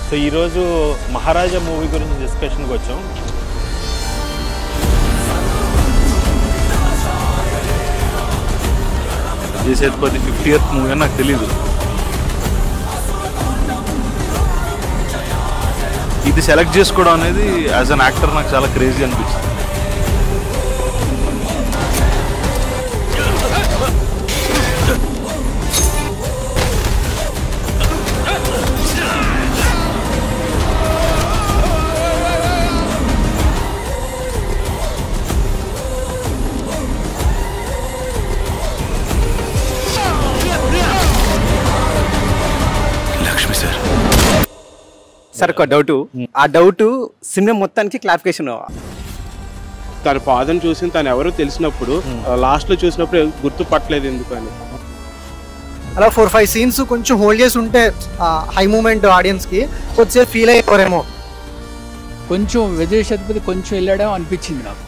So ఈరోజు Maharaja movie గురించి డిస్కషన్కి వచ్చాం. విజయ్ సేతుపతి 50th మూవీ అని నాకు తెలీదు. ఇది సెలెక్ట్ చేసుకోవడం అనేది యాజ్ అన్ యాక్టర్ నాకు చాలా క్రేజీ అనిపించింది. సార్ ఒక డౌట్, ఆ డౌట్ సినిమా మొత్తానికి క్లారిఫికేషన్. తన ఫాదర్ని చూసి తను ఎవరో తెలిసినప్పుడు లాస్ట్లో చూసినప్పుడు గుర్తుపట్టలేదు ఎందుకని. అలా 4-5 సీన్స్ కొంచెం హోల్డ్ చేసి ఉంటే హై మూమెంట్ ఆడియన్స్కి కొద్దిసేపు ఫీల్ అయ్యేవారేమో. కొంచెం విజయ్ సేతుపతి కొంచెం వెళ్ళడం అనిపించింది నాకు.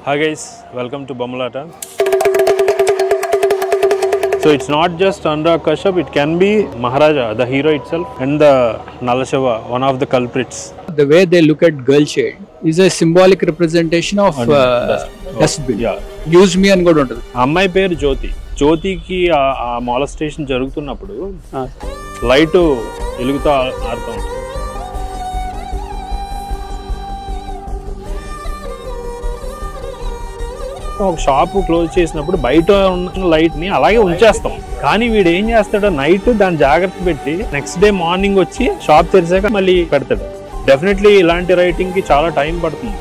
Hi guys, welcome to Bommalata. So it's not just Anurag Kashyap, it can be Maharaja, the hero itself, and the Nala Shiva, one of the culprits. The way they look at girl shade is a symbolic representation of dustbin. Yeah. Use me అని కూడా ఉంటుంది. అమ్మాయి పేరు జ్యోతి. జ్యోతికి ఆ మాలస్టేషన్ జరుగుతున్నప్పుడు light వెలుగుతూ ఆడుతూ ఉంటుంది. ఒక షాప్ క్లోజ్ చేసినప్పుడు బయట ఉన్న లైట్ ని అలాగే ఉంచేస్తాం. కానీ వీడు ఏం చేస్తాడో నైట్ దాన్ని జాగ్రత్త పెట్టి నెక్స్ట్ డే మార్నింగ్ వచ్చి షాప్ తెరిచాక మళ్ళీ పెడతాడు. డెఫినెట్లీ ఇలాంటి రైటింగ్ కి చాలా టైం పడుతుంది.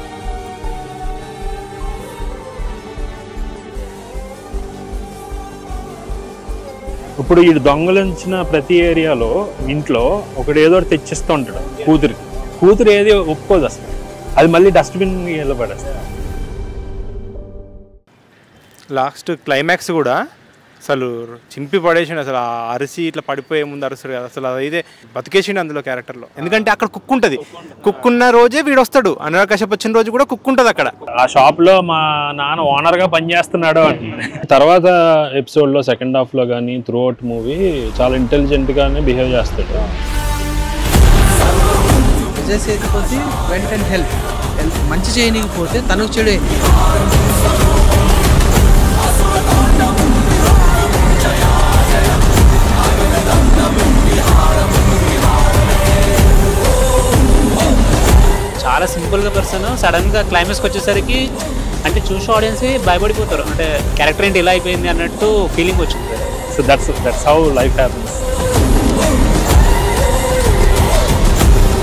ఇప్పుడు ఈ దొంగలించిన ప్రతి ఏరియాలో ఇంట్లో ఒకటి ఏదో తెచ్చిస్తూ ఉంటాడు కూతురు ఏది ఒప్పుకోదు అసలు. అది మళ్ళీ డస్ట్బిన్ ఎలా పడేస్తాడు. లాస్ట్ క్లైమాక్స్ కూడా అసలు చింపి పడేసిండు. అసలు ఆ అరిసి ఇట్లా పడిపోయే ముందు అరుస్తాడు కదా, అసలు అదైతే బతికేసిండు అందులో క్యారెక్టర్లో. ఎందుకంటే అక్కడ కుక్ ఉంటుంది, కుక్ ఉన్న రోజే వీడు వస్తాడు. అనురాగ్ కశ్యప్ వచ్చిన రోజు కూడా కుక్ ఉంటుంది అక్కడ. ఆ షాప్ లో మా నాన్న ఓనర్ గా పనిచేస్తున్నాడు అంటుంది. తర్వాత ఎపిసోడ్ లో సెకండ్ హాఫ్ లో కానీ త్రూ అవుట్ మూవీ చాలా ఇంటెలిజెంట్ గానే బిహేవ్ చేస్తాడు. Vijay Sethupathi went and help మంచి చేయకపోతే తనకు చెడు. చాలా సింపుల్గా పర్సన్ సడన్గా క్లైమాక్స్కి వచ్చేసరికి అంటే చూసే ఆడియన్స్ భయపడిపోతారు. అంటే క్యారెక్టర్ ఏంటి ఇలా అయిపోయింది అన్నట్టు ఫీలింగ్ వచ్చింది. So that's how life happens.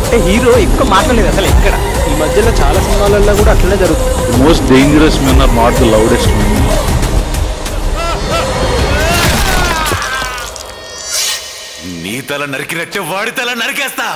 అంటే హీరో ఎక్కువ మాట్లాడలేదు అసలు ఇక్కడ. ఈ మధ్యలో చాలా సినిమాలలో కూడా అట్లనే జరుగుతుంది. The most dangerous men are not the loudest men. నీ తల నరికినట్టే వాడి తల నరికేస్తా.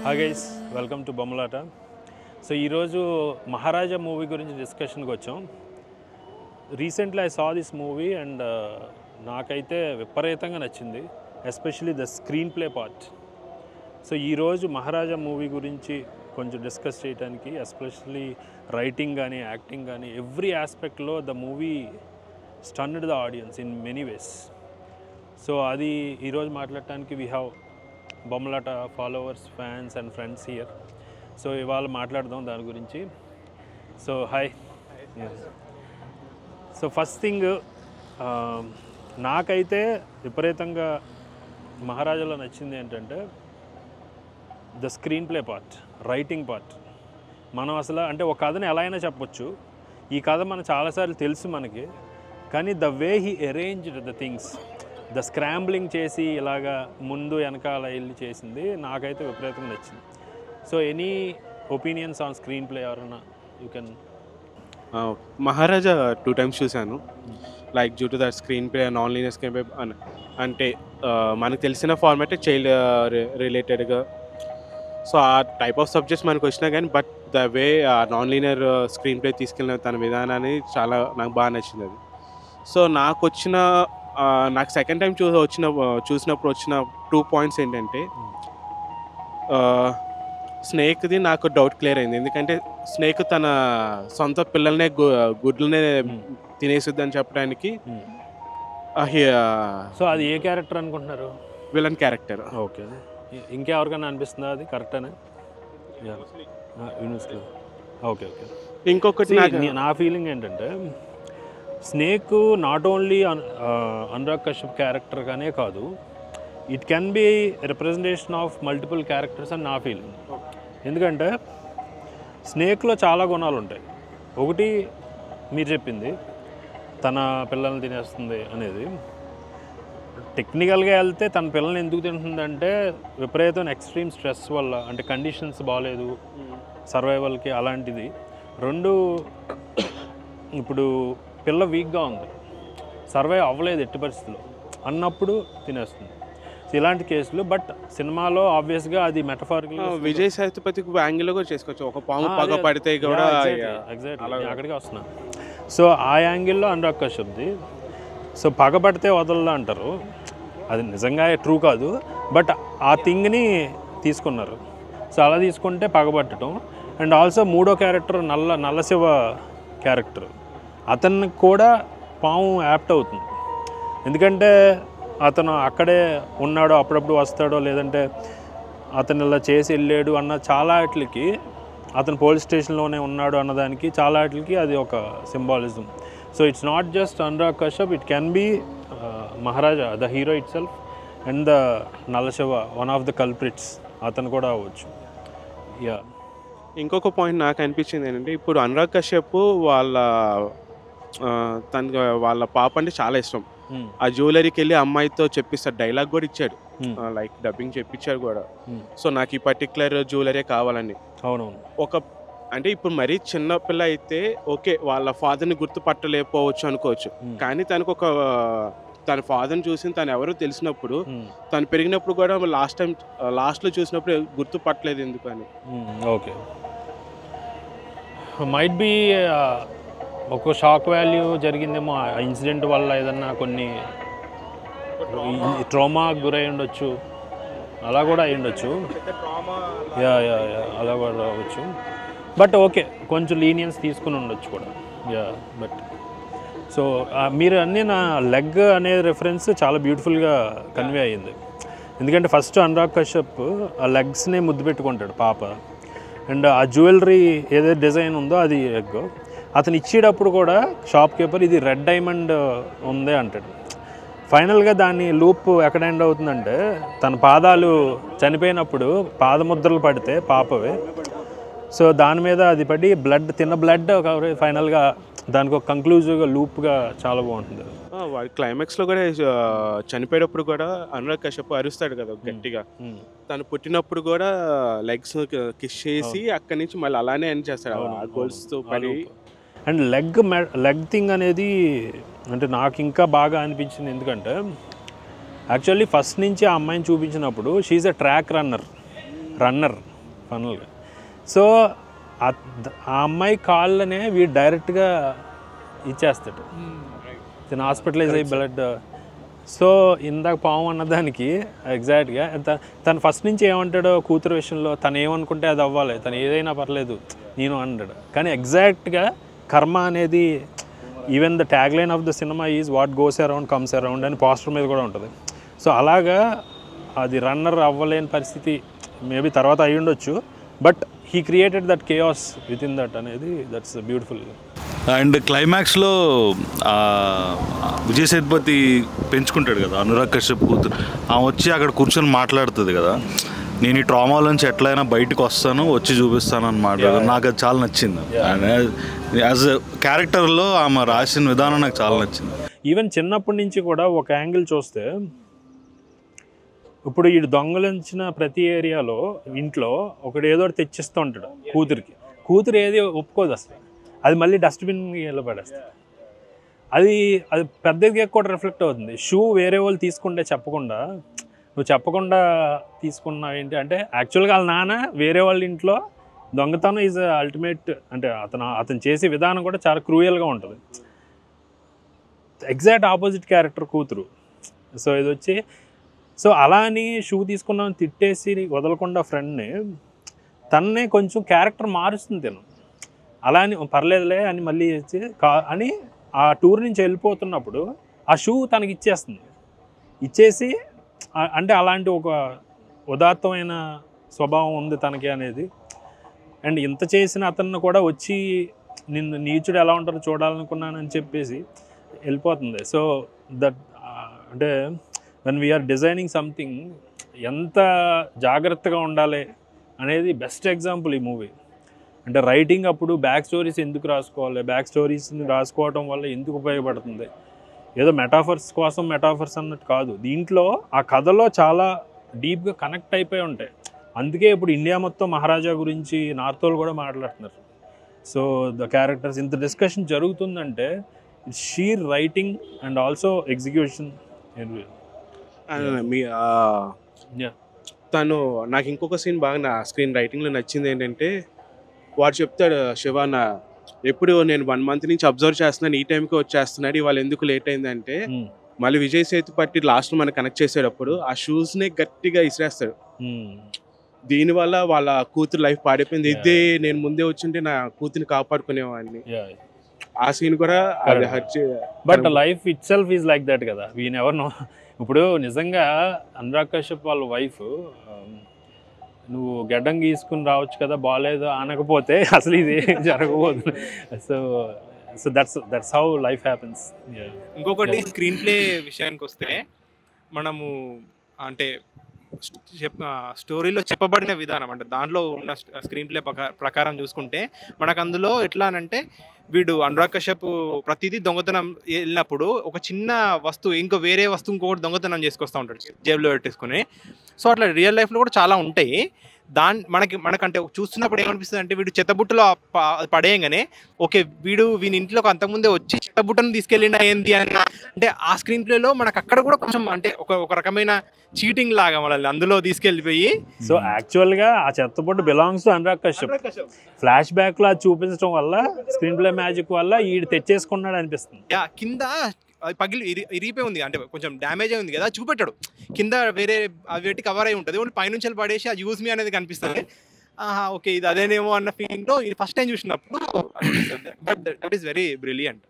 Hi guys, welcome to Bommalata. So ఈరోజు మహారాజా మూవీ గురించి డిస్కషన్కి వచ్చాం. Recently I saw this movie and నాకైతే విపరీతంగా నచ్చింది, especially the screenplay part. So ఈరోజు మహారాజా మూవీ గురించి కొంచెం డిస్కస్ చేయడానికి, ఎస్పెషలీ రైటింగ్ కానీ యాక్టింగ్ కానీ ఎవ్రీ ఆస్పెక్ట్లో the movie stunned the audience in many ways. So అది ఈరోజు మాట్లాడటానికి we have Bommalata followers, fans and friends here. So ఇవాళ మాట్లాడదాం దాని గురించి. So hi. So first thing, నాకైతే విపరీతంగా మహారాజాలో నచ్చింది ఏంటంటే the screenplay part, writing part. మనం అసలు అంటే ఒక కథని ఎలా అయినా చెప్పొచ్చు. ఈ కథ మనకు చాలాసార్లు తెలుసు మనకి, కానీ the way he arranged the things, the scrambling చేసి ఇలాగా ముందు వెనకాల వెళ్ళి చేసింది నాకైతే విపరీతంగా నచ్చింది. So any opinions on screenplay ఎవరన్నా యూ కెన్. మహారాజా 2 times చూశాను. Like due to that screenplay, non linear screenplay. అంటే మనకు తెలిసిన ఫార్మాటే చైల్డ్ రిలేటెడ్గా. సో ఆ టైప్ ఆఫ్ సబ్జెక్ట్స్ మనకు వచ్చినా కానీ but the way non linear screenplay తీసుకెళ్ళిన తన విధానాన్ని చాలా నాకు బాగా నచ్చింది. అది సో నాకు సెకండ్ టైం చూసినప్పుడు వచ్చిన 2 పాయింట్స్ ఏంటంటే స్నేక్ది నాకు డౌట్ క్లియర్ అయింది. ఎందుకంటే స్నేక్ తన సొంత పిల్లల్నే గుడ్లనే తినేసిద్ది అని చెప్పడానికి సో అది ఏ క్యారెక్టర్ అనుకుంటున్నారు? Villain character. ఓకే, ఇంకెవరికైనా అనిపిస్తుందా అది కరెక్టేనా? Okay okay. ఇంకొకటి నా ఫీలింగ్ ఏంటంటే snake not only Anurag Kashyap క్యారెక్టర్గానే కాదు, it can be representation of multiple characters అని నా ఫీలింగ్. ఎందుకంటే స్నేక్లో చాలా గుణాలు ఉంటాయి. ఒకటి మీరు చెప్పింది, తన పిల్లల్ని తినేస్తుంది అనేది. టెక్నికల్గా వెళ్తే తన పిల్లల్ని ఎందుకు తింటుందంటే విపరీతమైన ఎక్స్ట్రీమ్ స్ట్రెస్ వల్ల, అంటే కండిషన్స్ బాగాలేదు సర్వైవల్కి అలాంటిది. 2 ఇప్పుడు పిల్ల వీక్గా ఉంది, సర్వైవ్ అవ్వలేదు ఎట్టి పరిస్థితుల్లో అన్నప్పుడు తినేస్తుంది. ఇలాంటి కేసులు. బట్ సినిమాలో ఆబ్వియస్గా అది మెటఫారికల్. విజయ్ సేతుపతి యాంగిల్లో కూడా చేసుకోవచ్చు. ఒక పాము పగ పడితే కూడా ఎగ్జాక్ట్లీ అక్కడికి వస్తున్నా. సో ఆ యాంగిల్లో అనురాగ్ కశ్యప్ది. సో పగబడితే వదలదా అంటారు, అది నిజంగా ట్రూ కాదు, బట్ ఆ థింగ్ని తీసుకున్నారు. సో అలా తీసుకుంటే పగబట్టడం. అండ్ ఆల్సో 3వ క్యారెక్టర్ నల్లశివ క్యారెక్టర్, అతనికి కూడా పాము యాప్ట్ అవుతుంది. ఎందుకంటే అతను అక్కడే ఉన్నాడో, అప్పుడప్పుడు వస్తాడో, లేదంటే అతను ఇలా చేసి వెళ్ళాడు అన్న చాలా వాటికి, అతను పోలీస్ స్టేషన్లోనే ఉన్నాడు అన్నదానికి చాలా వాటికి అది ఒక symbolism. So it's not just Anurag Kashyap, it can be Maharaja the hero itself and the Nallasiva one of the culprits అతను కూడా అవ్వచ్చు. యా, ఇంకొక పాయింట్ నాకు అనిపించింది ఏంటంటే, ఇప్పుడు అనురాగ్ కశ్యప్ వాళ్ళ పాప అంటే చాలా ఇష్టం. ఆ జ్యువెలరీకి వెళ్ళి అమ్మాయితో చెప్పిస్తాడు, డైలాగ్ కూడా ఇచ్చాడు, లైక్ డబ్బింగ్ చెప్పించాడు కూడా. సో నాకు ఈ పర్టికులర్ జ్యువెలరీ కావాలని. అవునవును. అంటే ఇప్పుడు మరీ చిన్న పిల్ల అయితే ఓకే, వాళ్ళ ఫాదర్ని గుర్తుపట్టలేకపోవచ్చు అనుకోవచ్చు, కానీ తన ఫాదర్ని చూసి తను ఎవరో తెలిసినప్పుడు, తను పెరిగినప్పుడు కూడా లాస్ట్లో చూసినప్పుడు గుర్తుపట్టలేదు ఎందుకు అని. ఓకే, మైట్ బి ఒక షాక్ వాల్యూ జరిగిందేమో ఆ ఇన్సిడెంట్ వల్ల, ఏదన్నా కొన్ని ట్రామాకు గురై ఉండొచ్చు, అలా కూడా అయి ఉండొచ్చు. యా యా యా అలా కూడా అవ్వచ్చు. బట్ ఓకే, కొంచెం లీనియన్స్ తీసుకుని ఉండొచ్చు కూడా. యా బట్ సో మీరు అన్నీ నా లెగ్ అనే రెఫరెన్స్ చాలా బ్యూటిఫుల్గా కన్వే అయ్యింది. ఎందుకంటే ఫస్ట్ అనురాగ్ కశ్యప్ ఆ లెగ్స్ని ముద్దు పెట్టుకుంటాడు పాప, అండ్ ఆ జ్యువెలరీ ఏదైతే డిజైన్ ఉందో అది లెగ్. అతను ఇచ్చేటప్పుడు కూడా షాప్ కీపర్ ఇది రెడ్ డైమండ్ ఉంది అంటాడు. ఫైనల్గా దాని లూప్ ఎక్కడ ఎండ్ అవుతుందంటే, తన పాదాలు చనిపోయినప్పుడు పాదముద్రలు పడితే పాపవే, సో దాని మీద అది పడి తిన్న బ్లడ్ ఫైనల్గా దానికి ఒక కంక్లూజివ్గా లూప్గా చాలా బాగుంటుంది. వాడి క్లైమాక్స్లో కూడా చనిపోయేటప్పుడు కూడా అనురాగ్ కశ్యప్ అరుస్తాడు కదా గట్టిగా. తను పుట్టినప్పుడు కూడా లెగ్స్ కిస్ చేసి అక్కడి నుంచి మళ్ళీ అలానే ఎండ్ చేస్తాడు ఆ గోల్స్తో పడి. అండ్ లెగ్ థింగ్ అనేది అంటే నాకు ఇంకా బాగా అనిపించింది. ఎందుకంటే యాక్చువల్లీ ఫస్ట్ నుంచి ఆ అమ్మాయిని చూపించినప్పుడు షీఈ్ ఎ ట్రాక్ రన్నర్ ఫైనల్గా. సో ఆ అమ్మాయి కాళ్ళనే వీడు డైరెక్ట్గా ఇచ్చేస్తాడు, తను హాస్పిటలైజ్ అయ్యి బ్లడ్. సో ఇందాక పాము అన్నదానికి ఎగ్జాక్ట్గా తను ఫస్ట్ నుంచి ఏమంటాడో కూతురు విషయంలో, తను ఏమనుకుంటే అది అవ్వాలి, తను ఏదైనా పర్లేదు నేను అంటాడు. కానీ ఎగ్జాక్ట్గా కర్మ అనేది, even the tag line of the cinema is what goes around comes around అని పోస్టర్ మీద కూడా ఉంటుంది. సో అలాగా అది రన్నర్ అవ్వలేని పరిస్థితి మేబీ తర్వాత అయ్యి ఉండొచ్చు, but he created that chaos with in that అనేది, దట్స్ బ్యూటిఫుల్. అండ్ క్లైమాక్స్లో విజయ్ సేతుపతి పెంచుకుంటాడు కదా అనురాగ్ కశ్యప్ కూతురు, ఆమె వచ్చి అక్కడ కూర్చొని మాట్లాడుతుంది కదా, నేను ఈ ట్రామాలోంచి ఎట్లయినా బయటకు వస్తాను, వచ్చి చూపిస్తాను అన్నమాట. నాకు అది చాలా నచ్చింది. అండ్ యాజ్ ఎ క్యారెక్టర్లో ఆమె రాసిన విధానం నాకు చాలా నచ్చింది. ఈవెన్ చిన్నప్పటి నుంచి కూడా ఒక యాంగిల్ చూస్తే, ఇప్పుడు ఈ దొంగలించిన ప్రతి ఏరియాలో ఇంట్లో ఒకటి ఏదో ఒకటి తెచ్చిస్తూ ఉంటాడు కూతురు ఏది ఒప్పుకోదు అసలు, అది మళ్ళీ డస్ట్బిన్లో పడేస్తుంది. అది పెద్దగా కూడా రిఫ్లెక్ట్ అవుతుంది. షూ వేరే వాళ్ళు తీసుకుంటే నువ్వు చెప్పకుండా తీసుకున్నావు ఏంటి అంటే, యాక్చువల్గా వాళ్ళ నాన్న వేరే వాళ్ళ ఇంట్లో దొంగతనం ఈజ్ అల్టిమేట్, అంటే అతను చేసే విధానం కూడా చాలా క్రూయల్గా ఉంటుంది. ఎగ్జాక్ట్ ఆపోజిట్ క్యారెక్టర్ కూతురు. సో ఇది వచ్చి సో అలా అని షూ తీసుకున్నామని తిట్టేసి వదలకుండా ఫ్రెండ్ని తన్నే కొంచెం క్యారెక్టర్ మారుస్తుంది తను. అలా అని పర్లేదులే అని మళ్ళీ వచ్చి అని ఆ టూర్ నుంచి వెళ్ళిపోతున్నప్పుడు ఆ షూ తనకి ఇచ్చేసి అంటే అలాంటి ఒక ఉదాత్తమైన స్వభావం ఉంది తనకి అనేది. అండ్ ఇంత చేసిన అతన్ని కూడా వచ్చి నిన్ను నీచుడు ఎలా ఉంటారో చూడాలనుకున్నానని చెప్పేసి వెళ్ళిపోతుంది. సో దట్ అంటే వెన్ వీఆర్ డిజైనింగ్ సంథింగ్ ఎంత జాగ్రత్తగా ఉండాలి అనేది బెస్ట్ ఎగ్జాంపుల్ ఈ మూవీ. అంటే రైటింగ్ అప్పుడు బ్యాక్ స్టోరీస్ ఎందుకు రాసుకోవాలి, బ్యాక్ స్టోరీస్ని రాసుకోవడం వల్ల ఎందుకు ఉపయోగపడుతుంది, ఏదో మెటాఫర్స్ కోసం మెటాఫర్స్ అన్నట్టు కాదు. దీంట్లో ఆ కథలో చాలా డీప్గా కనెక్ట్ అయిపోయి ఉంటాయి. అందుకే ఇప్పుడు ఇండియా మొత్తం మహారాజా గురించి నార్త్ వాళ్ళు కూడా మాట్లాడుతున్నారు. సో ద క్యారెక్టర్స్ ఇంత డిస్కషన్ జరుగుతుందంటే it's sheer writing and also execution. మీ తను నాకు ఇంకొక సీన్ బాగా నా స్క్రీన్ రైటింగ్లో నచ్చింది ఏంటంటే, వాడు చెప్తాడు శివాన ఎప్పుడు నేను 1 month నుంచి అబ్జర్వ్ చేస్తున్నాను, ఈ టైంకి వచ్చేస్తున్నాడు, ఇవాళ ఎందుకు లేట్ అయిందంటే మళ్ళీ విజయ్ సేతుపతి లాస్ట్లో మనకు కనెక్ట్ చేసేటప్పుడు ఆ షూస్ని గట్టిగా ఇసిరేస్తాడు. దీనివల్ల వాళ్ళ కూతురు లైఫ్ పాడైపోయింది, ఇదే నేను ముందే వచ్చుంటే నా కూతురిని కాపాడుకునేవాడిని. ఆ సీన్ కూడా but life it self is like that కదా, వీ నెవర్ నో. ఇప్పుడు నిజంగా అనురాగ్ కశ్యప్ వాళ్ళ వైఫ్ నువ్వు గడ్డం గీసుకుని రావచ్చు కదా, బాగాలేదు అనకపోతే అసలు ఇది జరగబోదు. So so that's how life happens. ఇంకొకటి స్క్రీన్ ప్లే విషయానికి వస్తే మనము అంటే స్టోరీలో చెప్పబడిన విధానం అంటే దాంట్లో ఉన్న స్క్రీన్ ప్లే ప్రకారం చూసుకుంటే మనకు అందులో ఎట్లా అనంటే వీడు అనురాగ్ కశ్యప్ ప్రతిదీ దొంగతనం వెళ్ళినప్పుడు ఒక చిన్న వస్తువు ఇంకో వేరే వస్తువు ఇంకొకటి దొంగతనం చేసుకొస్తూ ఉంటాడు జేబులో పెట్టేసుకుని. సో అట్లా రియల్ లైఫ్లో కూడా చాలా ఉంటాయి. మనకంటే చూస్తున్నప్పుడు ఏమనిపిస్తుంది అంటే వీడు చెత్తబుట్టలో పడేయంగానే ఓకే వీని ఇంట్లోకి అంతకుముందే వచ్చి చెత్తబుట్టను తీసుకెళ్ళిన ఏంది అని అంటే ఆ స్క్రీన్ ప్లేలో మనకు అక్కడ కూడా కొంచెం అంటే ఒక రకమైన చీటింగ్ లాగా మనల్ని అందులో తీసుకెళ్ళిపోయి. సో యాక్చువల్గా ఆ చెత్తబుట్ట belongs to Anurag Kashyap. Flashback లో చూపించడం వల్ల స్క్రీన్ ప్లే మ్యాజిక్ వల్ల ఈడు తెచ్చేసుకున్నాడు అనిపిస్తుంది. కింద అది పగిలి ఇరిగిపోయి ఉంది అంటే కొంచెం డ్యామేజ్ అయి ఉంది కదా, చూపెట్టాడు కింద వేరే అవి కవర్ అయి ఉంటుంది, ఓన్లీ పైనుంచి పడేసి అది యూజ్ మీ అనేది కనిపిస్తుంది. ఓకే ఇది అదేనేమో అన్న ఫీలింగ్లో ఇది ఫస్ట్ టైం చూసినప్పుడు that is very brilliant.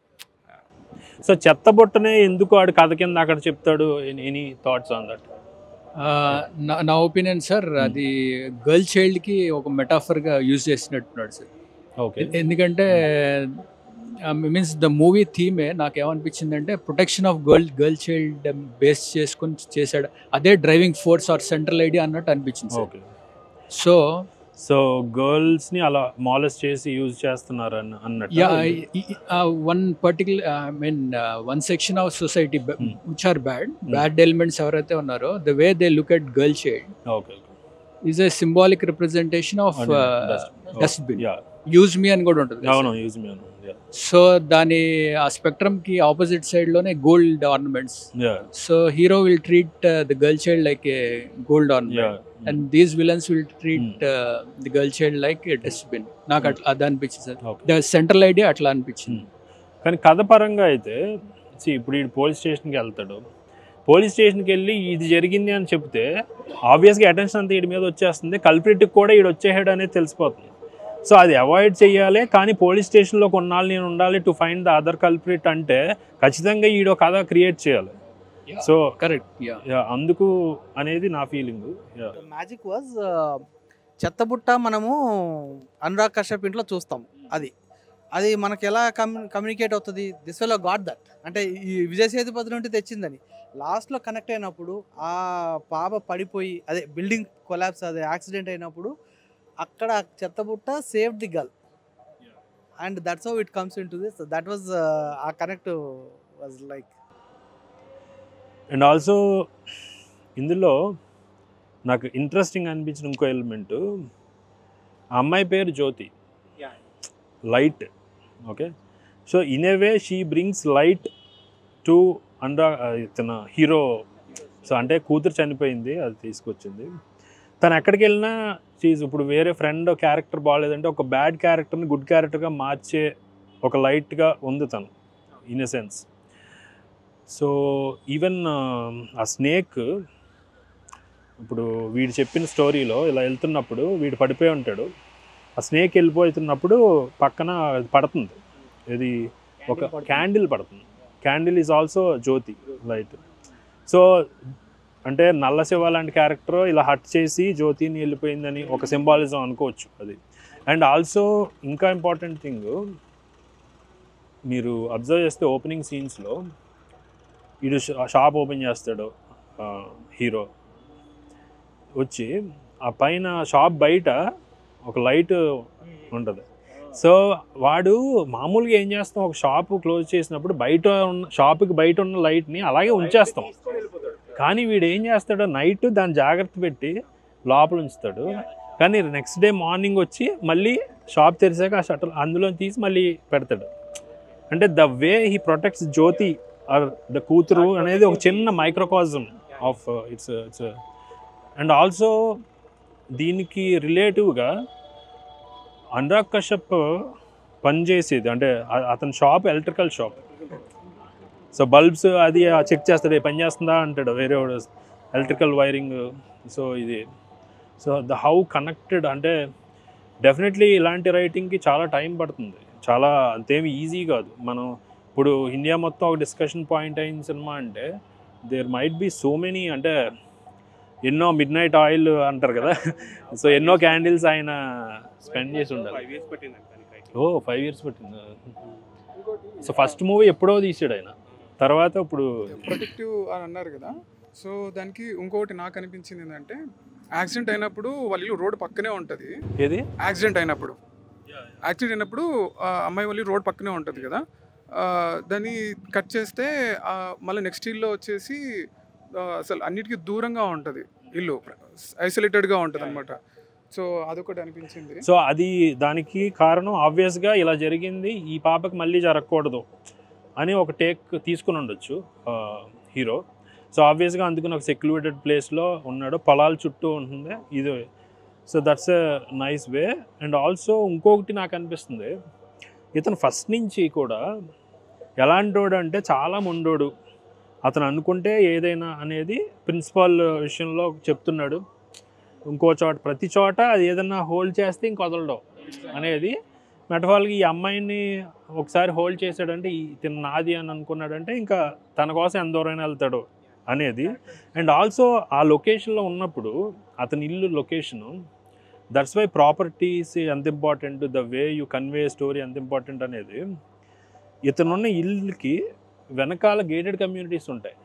So చెత్తబుట్టనే ఎందుకు ఆడు కథ కింద అక్కడ చెప్తాడు? Any thoughts on that? నా ఒపీనియన్ సార్, అది గర్ల్ చైల్డ్కి ఒక మెటాఫర్గా యూజ్ చేసినట్టున్నాడు సార్. ఓకే, ఎందుకంటే మీన్స్ ద మూవీ థీమే నాకేమనిపించింది అంటే protection of girl child base చేసుకొని చేశాడు, అదే driving force or central idea అన్నట్టు అనిపించింది. ఓకే, సో గర్ల్స్ ని అలా మాలెస్ట్ చేసి యూజ్ చేస్తున్నారు అన్నట్టు. One particular one section of society which are bad elements ఎవరైతే ఉన్నారో the way they look at girl child is a symbolic representation of dustbin. Use me అని కూడా ఉంటుంది. సో దాని ఆ స్పెక్ట్రమ్ కి ఆపోజిట్ సైడ్ లోనే gold ornaments. So hero will treat the girl child like a gold ornament and these villains will treat the girl child like a dustbin. నాకు అట్లా అది అనిపించింది సార్, ద సెంట్రల్ ఐడియా అట్లా అనిపించింది. కానీ కథ పరంగా అయితే ఇప్పుడు ఈ పోలీస్ స్టేషన్కి వెళ్తాడు, పోలీస్ స్టేషన్కి వెళ్ళి ఇది జరిగింది అని చెప్తే ఆబ్వియస్గా అటెన్షన్ అంతా వీడి మీద వచ్చేస్తుంది, కల్ప్రిట్కి కూడా వీడు వచ్చేసాడు అనేది తెలిసిపోతుంది. సో అది అవాయిడ్ చేయాలి, కానీ పోలీస్ స్టేషన్లో కొన్నాళ్ళు నేను ఉండాలి to find the other culprit అంటే ఖచ్చితంగా ఈడో కథ క్రియేట్ చేయాలి. సో కరెక్ట్, అందుకు అనేది నా ఫీలింగ్. మ్యాజిక్ వాజ్ చెత్తబుట్ట మనము అనురాగ్ కశ్యప్ ఇంట్లో చూస్తాం, అది మనకి ఎలా కమ్యూనికేట్ అవుతుంది, దిస్ విల్ గాట్ దట్ అంటే ఈ విజయ్ సేతుపతి నుండి తెచ్చిందని. లాస్ట్లో కనెక్ట్ అయినప్పుడు ఆ పాప పడిపోయి అదే బిల్డింగ్ కొలాప్స్ అదే యాక్సిడెంట్ అయినప్పుడు అక్కడ చెత్తబుట్ట save the girl and that's how it comes into this. That was a connect was like. And also ఇందులో నాకు ఇంట్రెస్టింగ్ అనిపించిన ఇంకో ఎలిమెంటు, ఆ అమ్మాయి పేరు Jyoti, light. Okay, so in a way she brings light to తన hero. So అంటే కూతురు చనిపోయింది, అది తీసుకొచ్చింది. తను ఎక్కడికి వెళ్ళినా ఇప్పుడు వేరే ఫ్రెండ్ క్యారెక్టర్ బాగాలేదంటే ఒక బ్యాడ్ క్యారెక్టర్ని గుడ్ క్యారెక్టర్గా మార్చే ఒక లైట్గా ఉంది తను in a sense. So even ఆ స్నేక్ ఇప్పుడు వీడు చెప్పిన స్టోరీలో ఇలా వెళ్తున్నప్పుడు వీడు పడిపోయి ఉంటాడు, ఆ స్నేక్ వెళ్ళిపోతున్నప్పుడు పక్కన పడుతుంది, ఇది ఒక క్యాండిల్ పడుతుంది. Candle is also Jyothi light. So అంటే నల్ల శివ లాంటి క్యారెక్టర్ ఇలా హట్ చేసి జ్యోతిని వెళ్ళిపోయిందని ఒక సింబాలిజం అనుకోవచ్చు అది. అండ్ ఆల్సో ఇంకా ఇంపార్టెంట్ థింగ్ మీరు అబ్జర్వ్ చేస్తే ఓపెనింగ్ సీన్స్లో వీడు షాప్ ఓపెన్ చేస్తాడు హీరో వచ్చి, ఆ పైన షాప్ బయట ఒక లైట్ ఉంటుంది. సో వాడు మామూలుగా ఏం చేస్తాం, ఒక షాప్ క్లోజ్ చేసినప్పుడు బయట ఉన్న షాప్కి బయట ఉన్న లైట్ని అలాగే ఉంచేస్తాం. కానీ వీడు ఏం చేస్తాడో నైట్ దాన్ని జాగ్రత్త పెట్టి లోపల ఉంచుతాడు. కానీ నెక్స్ట్ డే మార్నింగ్ వచ్చి మళ్ళీ షాప్ తెరిచాక ఆ షటర్ అందులో తీసి మళ్ళీ పెడతాడు. అంటే the way he protects Jyothi or the కూతురు అనేది ఒక చిన్న microcosm of its. And also దీనికి రిలేటివ్గా అనురాగ్ కశ్యప్ పనిచేసేది అంటే అతని shop electrical shop. So bulbs అది చెక్ చేస్తాడు, పని చేస్తుందా అంటాడు వేరే ఎలక్ట్రికల్ వైరింగ్. సో ఇది సో హౌ కనెక్టెడ్ అంటే డెఫినెట్లీ ఇలాంటి రైటింగ్కి చాలా టైం పడుతుంది, చాలా అంతేమి ఈజీ కాదు. మనం ఇప్పుడు ఇండియా మొత్తం ఒక డిస్కషన్ పాయింట్ అయిన సినిమా అంటే there might be so many, అంటే ఎన్నో మిడ్ నైట్ ఆయిల్ అంటారు కదా, సో ఎన్నో క్యాండిల్స్ ఆయన స్పెండ్ చేసి ఉండాలి. 5 years పట్టింది. సో ఫస్ట్ మూవీ ఎప్పుడో తీసాడు ఆయన, తర్వాత ఇప్పుడు ప్రొటెక్టివ్ అని అన్నారు కదా. సో దానికి ఇంకొకటి నాకు అనిపించింది ఏంటంటే, యాక్సిడెంట్ అయినప్పుడు వాళ్ళ ఇల్లు రోడ్ పక్కనే ఉంటుంది. ఏది యాక్సిడెంట్ అయినప్పుడు అమ్మాయి వాళ్ళ రోడ్ పక్కనే ఉంటుంది కదా, దాన్ని కట్ చేస్తే మళ్ళీ నెక్స్ట్ ఇల్లు వచ్చేసి అసలు అన్నిటికీ దూరంగా ఉంటుంది, ఇల్లు ఐసోలేటెడ్గా ఉంటుంది అనమాట. సో అదొకటి అనిపించింది. సో అది దానికి కారణం ఆబ్వియస్గా ఇలా జరిగింది, ఈ పాపకి మళ్ళీ జరగకూడదు అని ఒక టేక్ తీసుకుని ఉండొచ్చు హీరో. సో ఆబ్వియస్గా అందుకని ఒక సెక్లూడెడ్ ప్లేస్లో ఉన్నాడు, పొలాల చుట్టూ ఉంటుంది ఇది. So that's a nice way. And also ఇంకొకటి నాకు అనిపిస్తుంది, ఇతను ఫస్ట్ నుంచి కూడా ఎలాంటోడు అంటే చాలా మొండోడు, అతను అనుకుంటే ఏదైనా అనేది ప్రిన్సిపాల్ విషయంలో చెప్తున్నాడు. ఇంకో చోట ప్రతి చోట అది ఏదైనా హోల్డ్ చేస్తే ఇంక వదలడం అనేది మెటఫాల్గా. ఈ అమ్మాయిని ఒకసారి హోల్డ్ చేశాడంటే ఇతను నాది అని అనుకున్నాడంటే ఇంకా తన కోసం ఎంత దూరైనా వెళ్తాడు అనేది. అండ్ ఆల్సో ఆ లొకేషన్లో ఉన్నప్పుడు అతని ఇల్లు లొకేషను, దట్స్ వై ప్రాపర్టీస్ ఎంత important, the way you convey story ఎంత ఇంపార్టెంట్ అనేది. ఇతనున్న ఇల్లుకి వెనకాల గేటెడ్ కమ్యూనిటీస్ ఉంటాయి.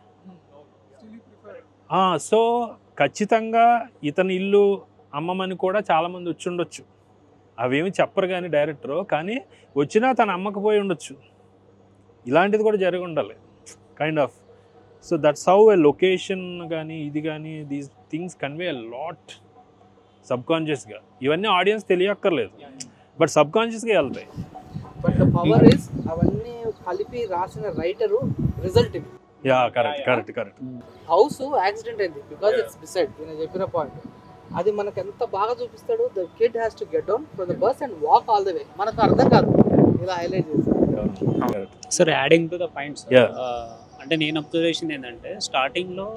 సో ఖచ్చితంగా ఇతని ఇల్లు అమ్మమని కూడా చాలామంది వచ్చి ఉండొచ్చు, అవేమి చెప్పరు కానీ డైరెక్టరు, కానీ వచ్చినా తను అమ్మకపోయి ఉండొచ్చు. ఇలాంటిది కూడా జరిగి ఉండాలి kind of. So that's how a location కానీ ఇది కానీ these things convey a lot సబ్కాన్షియస్గా. ఇవన్నీ ఆడియన్స్ తెలియక్కర్లేదు, బట్ సబ్కాన్షియస్గా వెళ్తాయి. బట్ ద పవర్ ఇస్ అవన్నీ కలిపి రాసిన రైటరు రిజల్ట్ ఇది. Yeah correct. హౌస్ యాక్సిడెంట్ అయింది బికాజ్ ఇట్స్ డిసైడ్ నేను చెప్పిన పాయింట్. అది మనకు ఎంత బాగా చూపిస్తాడు. The kid has to get down from the bus and walk all the way. మనకు అర్థం కాదు ఇలా హైలైట్ చేస్తాడు. Sir adding to the points, అంటే నేను అబ్జర్వేషన్ ఏంటంటే స్టార్టింగ్లో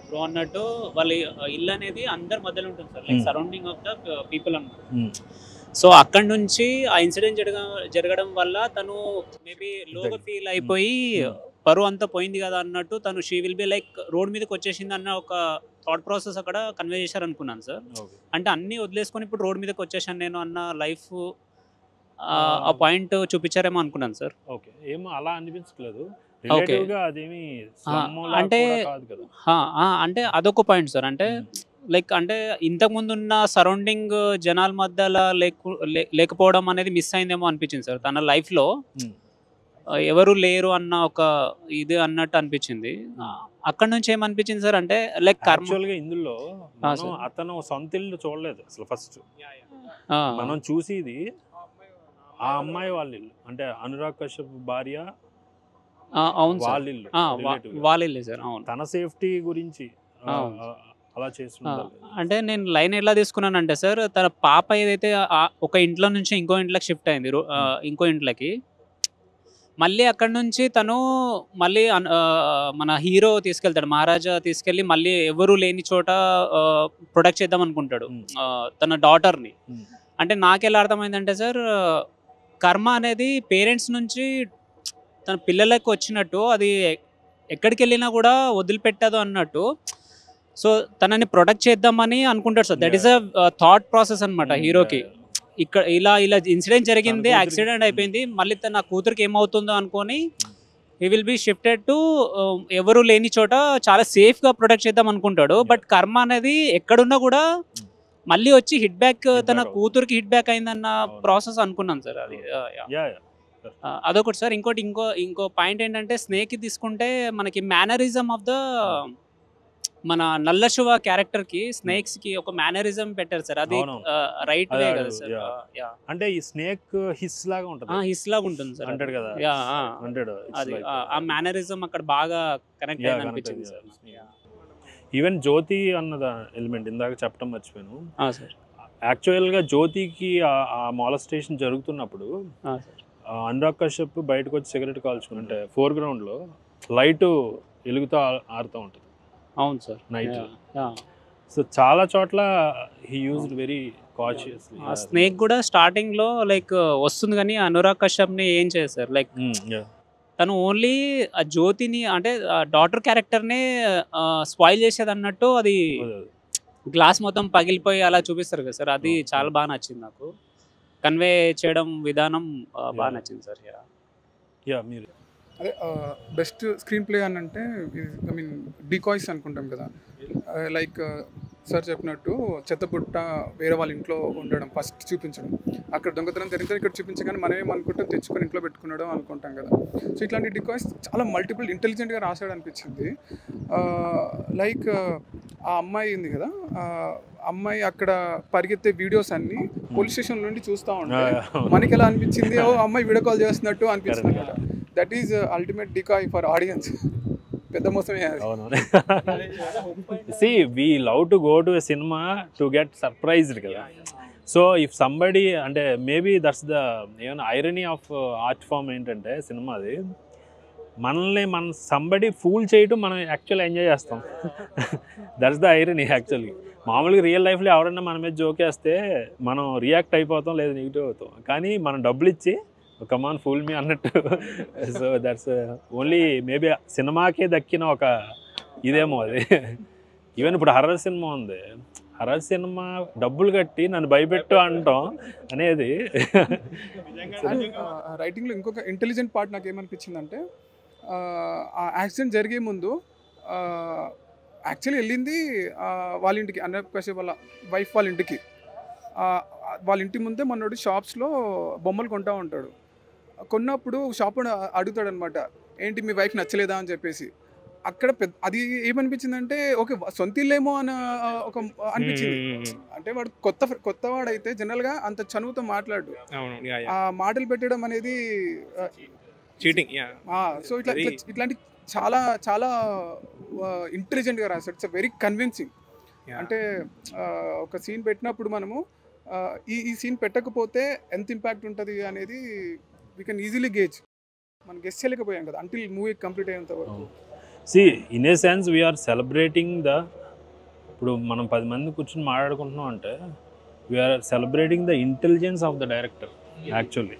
బ్రో అన్నట్టు వాళ్ళ ఇల్లు అనేది అందరి మధ్యలో ఉంటుంది sir, like surrounding of the people అన్నమాట. సో అక్కడ నుంచి ఆ ఇన్సిడెంట్ జరగడం వల్ల తను మేబీ లోగా ఫీల్ అయిపోయి పరువు అంతా పోయింది కదా అన్నట్టు తను she will be like road మీదకి వచ్చేసింది అన్న ఒక థాట్ ప్రాసెస్ అక్కడ కన్వే చేశారు అనుకున్నాను సార్. అంటే అన్నీ వదిలేసుకొని ఇప్పుడు రోడ్ మీదకి వచ్చేసాను నేను అన్న లైఫ్ ఆ పాయింట్ చూపించారేమో అనుకున్నాను సార్. ఓకే, ఏమో అలా అనిపించలేదు. అంటే అదొక పాయింట్ సార్. అంటే లైక్ అంటే ఇంతకుముందు ఉన్న సరౌండింగ్ జనాల మధ్యలో లేకపోవడం అనేది మిస్ అయిందేమో అనిపించింది సార్ తన లైఫ్లో. ఎవరు లేరు అన్న ఒక ఇది అన్నట్టు అనిపించింది. అక్కడ నుంచి ఏమనిపించింది సార్ అంటే లైక్ యాక్చువల్గా ఇందులో అతను సొంత ఇల్లు చూడలేదు అసలు. ఫస్ట్ మనం చూసేది ఆ అమ్మాయి వాళ్ళ ఇల్లు, అంటే అనురాగ్ కశ్యప్ భార్య వాళ్ళ ఇల్లు, వాళ్ళ ఇల్లు సార్. అవును, తన సేఫ్టీ గురించి అలా చేస్తున్నారు. అంటే నేను లైన్ ఎలా తీసుకున్నానంటే సార్, తన పాప ఏదైతే ఒక ఇంట్లో నుంచి ఇంకో ఇంట్లోకి షిఫ్ట్ అయింది, ఇంకో ఇంట్లోకి మళ్ళీ అక్కడ నుంచి తను మళ్ళీ మన హీరో తీసుకెళ్తాడు, మహారాజా తీసుకెళ్ళి మళ్ళీ ఎవరు లేని చోట ప్రొటెక్ట్ చేద్దాం అనుకుంటాడు తన డాటర్ని. అంటే నాకెలా అర్థమైందంటే సార్, కర్మ అనేది పేరెంట్స్ నుంచి తన పిల్లలకు వచ్చినట్టు అది ఎక్కడికి వెళ్ళినా కూడా వదిలిపెట్టదు అన్నట్టు. సో తనని ప్రొటెక్ట్ చేద్దామని అనుకుంటాడు sir. That is a thought process అనమాట హీరోకి. ఇక్కడ ఇలా ఇన్సిడెంట్ జరిగింది, యాక్సిడెంట్ అయిపోయింది, మళ్ళీ తన కూతురికి ఏమవుతుందో అనుకొని he will be shifted to ఎవరు లేని చోట చాలా సేఫ్గా ప్రొటెక్ట్ చేద్దాం అనుకుంటాడు. బట్ కర్మ అనేది ఎక్కడున్నా కూడా మళ్ళీ వచ్చి హిట్ బ్యాక్, తన కూతురికి హిట్ బ్యాక్ అయిందన్న ప్రాసెస్ అనుకున్నాను సార్. అది అదొకటి సార్. ఇంకో పాయింట్ ఏంటంటే, స్నేక్ తీసుకుంటే మనకి మేనరిజం ఆఫ్ ద మన నల్ల శివ క్యారెక్టర్ కి స్నేక్స్ కి ఒక మేనరిజం పెట్టారు సార్. అది రైట్ వే కదా సార్. అంటే ఈ స్నేక్ హిస్ లాగా ఉంటుంది, హిస్ లాగా ఉంటుంది సార్ అంటాడు కదా. అది ఆ మేనరిజం అక్కడ బాగా కనెక్ట్ అయ్యి అనిపించింది సార్. ఈవెన్ జ్యోతి అన్నద ఎలిమెంట్ ఇందాక చెప్పడం మర్చిపోయాను. యాక్చువల్గా జ్యోతికి ఆ మాలస్టేషన్ జరుగుతున్నప్పుడు అనురాగ్ కశ్యప్ బయటకు వచ్చి సిగరెట్ కాల్చుకుంటే ఫోర్గ్రౌండ్లో లైట్ వెలుగుతూ ఆడుతూ ఉంటుంది. అవును సార్, నైట్. సో చాలా చోట్ల he used very cautiously. Snake కూడా స్టార్టింగ్ లో లైక్ వస్తుంది కానీ అనురాగ్ కశ్యప్ ని ఏం చేశారు, లైక్ తను ఓన్లీ ఆ జ్యోతిని అంటే డాటర్ క్యారెక్టర్ నే స్పాయిల్ చేసేది అన్నట్టు. అది గ్లాస్ మొత్తం పగిలిపోయి అలా చూపిస్తారు కదా సార్. అది చాలా బాగా నచ్చింది నాకు, కన్వే చేయడం విధానం బాగా నచ్చింది సార్. మీరు అదే బెస్ట్ స్క్రీన్ ప్లే అని అంటే, ఐ మీన్ డికాయ్స్ అనుకుంటాం కదా. లైక్ సార్ చెప్పినట్టు చెత్తబుట్ట వేరే వాళ్ళ ఇంట్లో ఉండడం, ఫస్ట్ చూపించడం, అక్కడ దొంగతనం జరిగితే ఇక్కడ చూపించగానే మనం ఏమనుకుంటాం, తెచ్చుకొని ఇంట్లో పెట్టుకున్నాడు అనుకుంటాం కదా. సో ఇట్లాంటి డికాయ్స్ చాలా మల్టిపుల్ ఇంటెలిజెంట్గా రాశాడు అనిపించింది. లైక్ ఆ అమ్మాయి ఉంది కదా, అమ్మాయి అక్కడ పరిగెత్తే వీడియోస్ అన్ని పోలీస్ స్టేషన్ నుండి చూస్తూ ఉంటే మనకి ఎలా అనిపించింది, ఓ అమ్మాయి వీడియో కాల్ చేస్తున్నట్టు అనిపించింది కదా. That is ultimate decoy for audience. పెద్ద మోసమే. See, we love to go to a cinema to get surprised కదా. సో ఇఫ్ సంబడి అంటే maybe that's the irony of art form ఏంటంటే సినిమాది, మనల్ని సంబడి ఫూల్ చేయటం మనం యాక్చువల్లీ ఎంజాయ్ చేస్తాం. That's the irony actually. మామూలుగా రియల్ లైఫ్లో ఎవరైనా మన మీద జోకేస్తే మనం రియాక్ట్ అయిపోతాం, లేదా నెగిటివ్ అవుతాం. కానీ మనం డబ్బులు ఇచ్చి కమాన్ ఫూల్ మీ అన్నట్టు. సో దట్స్ ఓన్లీ మేబీ సినిమాకే దక్కిన ఒక ఇదేమో అది. ఈవెన్ ఇప్పుడు హర్రర్ సినిమా ఉంది, హర్రర్ సినిమా డబ్బులు కట్టి నన్ను భయపెట్టు అంటాం అనేది. రైటింగ్లో ఇంకొక ఇంటెలిజెంట్ పార్ట్ నాకు ఏమనిపించిందంటే, ఆ యాక్సిడెంట్ జరిగే ముందు యాక్చువల్లీ వెళ్ళింది వాళ్ళ ఇంటికి, అనురాగ్ కశ్యప్ వాళ్ళ వైఫ్ వాళ్ళ ఇంటికి. వాళ్ళ ఇంటి ముందే మనోడు షాప్స్లో బొమ్మలు కొంటూ ఉంటాడు. కొన్నప్పుడు షాప్ అడుగుతాడు అనమాట, ఏంటి మీ వైఫ్ నచ్చలేదా అని చెప్పేసి. అక్కడ అది ఏమనిపించిందంటే, ఓకే సొంత ఇల్లేమో అని ఒక అనిపించింది. అంటే వాడు కొత్తవాడైతే జనరల్గా అంత చనువుతో మాట్లాడు, ఆ మాటలు పెట్టడం అనేది చీటింగ్. సో ఇట్లాంటి చాలా చాలా ఇంటెలిజెంట్గా రాశాడు. It's very convincing. అంటే ఒక సీన్ పెట్టినప్పుడు మనము ఈ సీన్ పెట్టకపోతే ఎంత ఇంపాక్ట్ ఉంటుంది అనేది వీ కెన్ ఈజీలీ గేజ్. మనం గెస్ చేయలేకపోయాం కదా అంటిల్ మూవీ కంప్లీట్ అయ్యేంత వరకు. See in a sense we're celebrating the, ఇప్పుడు మనం 10 మంది కూర్చొని మాట్లాడుకుంటున్నాం అంటే we're celebrating the intelligence of the director actually.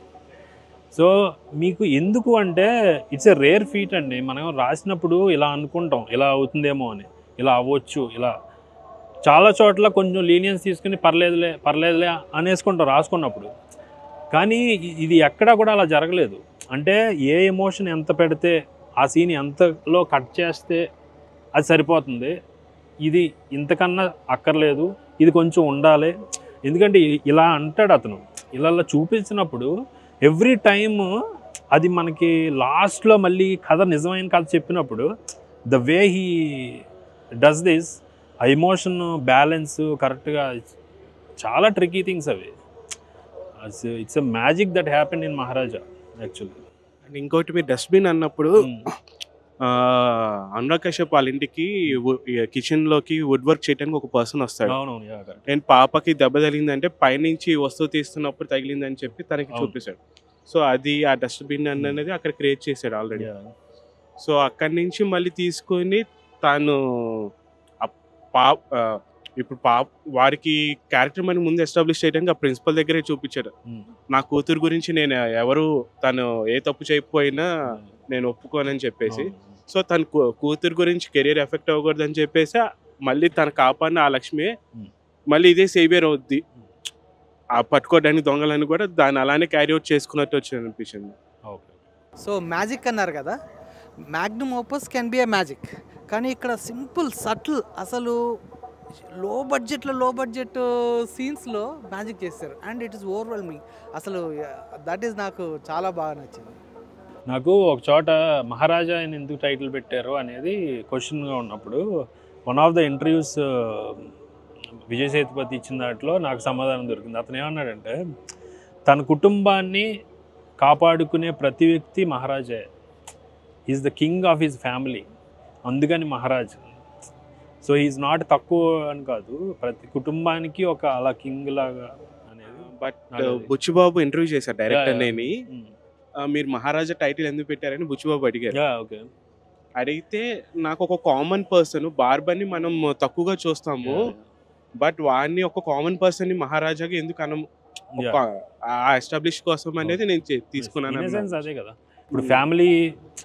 So మీకు ఎందుకు అంటే ఇట్స్ ఎ రేర్ ఫీట్ అండి. మనం రాసినప్పుడు ఇలా అనుకుంటాం, ఇలా అవుతుందేమో అని, ఇలా అవ్వచ్చు, ఇలా చాలా చోట్ల కొంచెం లీనియన్స్ తీసుకుని పర్లేదులే అనేసుకుంటాం రాసుకున్నప్పుడు. కానీ ఇది ఎక్కడా కూడా అలా జరగలేదు. అంటే ఏ ఎమోషన్ ఎంత పెడితే ఆ సీన్ ఎంతలో కట్ చేస్తే అది సరిపోతుంది, ఇది ఇంతకన్నా అక్కర్లేదు, ఇది కొంచెం ఉండాలి. ఎందుకంటే ఇలా అంటాడు అతను, ఇలా చూపించినప్పుడు ఎవ్రీ టైమ్ అది మనకి లాస్ట్లో మళ్ళీ కథ నిజమైన కథ చెప్పినప్పుడు the way he does this, ఆ ఎమోషన్ బ్యాలెన్స్ కరెక్ట్గా, చాలా ట్రికీ థింగ్స్ అవి. It's a magic that happen in Maharaja actually. And ఇంకోటి మీరు డస్ట్బిన్ అన్నప్పుడు అనురాగ్ కశ్యప్ వాళ్ళ ఇంటికి కిచెన్లోకి వుడ్ వర్క్ చేయడానికి ఒక పర్సన్ వస్తాడు. నేను పాపకి దెబ్బ తగిలిందంటే పైనుంచి వస్తువు తీస్తున్నప్పుడు తగిలిందని చెప్పి తనకి చూపిస్తాడు. సో అది ఆ డస్ట్బిన్ అనేది అక్కడ క్రియేట్ చేశాడు ఆల్రెడీ. సో అక్కడి నుంచి మళ్ళీ తీసుకొని తాను ఇప్పుడు వారికి క్యారెక్టర్ మనకి ముందు ఎస్టాబ్లిష్ చేయడానికి ఆ ప్రిన్సిపల్ దగ్గరే చూపించాడు. నా కూతురు గురించి నేను ఎవరు తను ఏ తప్పు చేయకపోయినా నేను ఒప్పుకోనని చెప్పేసి. సో తన కూతురు గురించి కెరీర్ ఎఫెక్ట్ అవ్వకూడదు అని చెప్పేసి మళ్ళీ తను కాపాడిన ఆ లక్ష్మి మళ్ళీ ఇదే సేవియర్ అవుద్ది. ఆ పట్టుకోవడానికి దొంగలని కూడా దాన్ని అలానే క్యారీ అవుట్ చేసుకున్నట్టు వచ్చింది అనిపించింది. సో మ్యాజిక్ అన్నారు కదా, Magnum opus can be A magic, కానీ ఇక్కడ సింపుల్ సటిల్ అసలు లో బడ్జెట్ సీన్స్లో మ్యాజిక్ చేస్తారు అండ్ ఇట్ ఈస్ ఓవర్వెల్మింగ్. అసలు దట్ ఈస్ నాకు చాలా బాగా నచ్చింది. నాకు ఒక చోట మహారాజా అని ఎందుకు టైటిల్ పెట్టారు అనేది క్వశ్చన్గా ఉన్నప్పుడు one of the interviews Vijay Sethupathi ఇచ్చిన దాంట్లో నాకు సమాధానం దొరికింది. అతను ఏమన్నాడంటే తన కుటుంబాన్ని కాపాడుకునే ప్రతి వ్యక్తి మహారాజే, is the king of his family, అందుకని మహారాజ్. సో ఈజ్ నాట్ తక్కువ అని కాదు, ప్రతి కుటుంబానికి ఒక అలా కింగ్ లాగా అనేది. బట్ బుచ్చిబాబు ఇంటర్వ్యూ చేశారు డైరెక్టర్ నేని, మీరు మహారాజా టైటిల్ ఎందుకు పెట్టారని బుచ్చిబాబు అడిగారు. అడిగితే నాకు ఒక కామన్ పర్సన్ బార్బర్ని మనం తక్కువగా చూస్తాము, బట్ వాడిని ఒక కామన్ పర్సన్ ని మహారాజాగా ఎందుకు అనం ఎస్టాబ్లిష్ కోసం అనేది నేను తీసుకున్నాను. అదే కదా ఇప్పుడు ఫ్యామిలీ,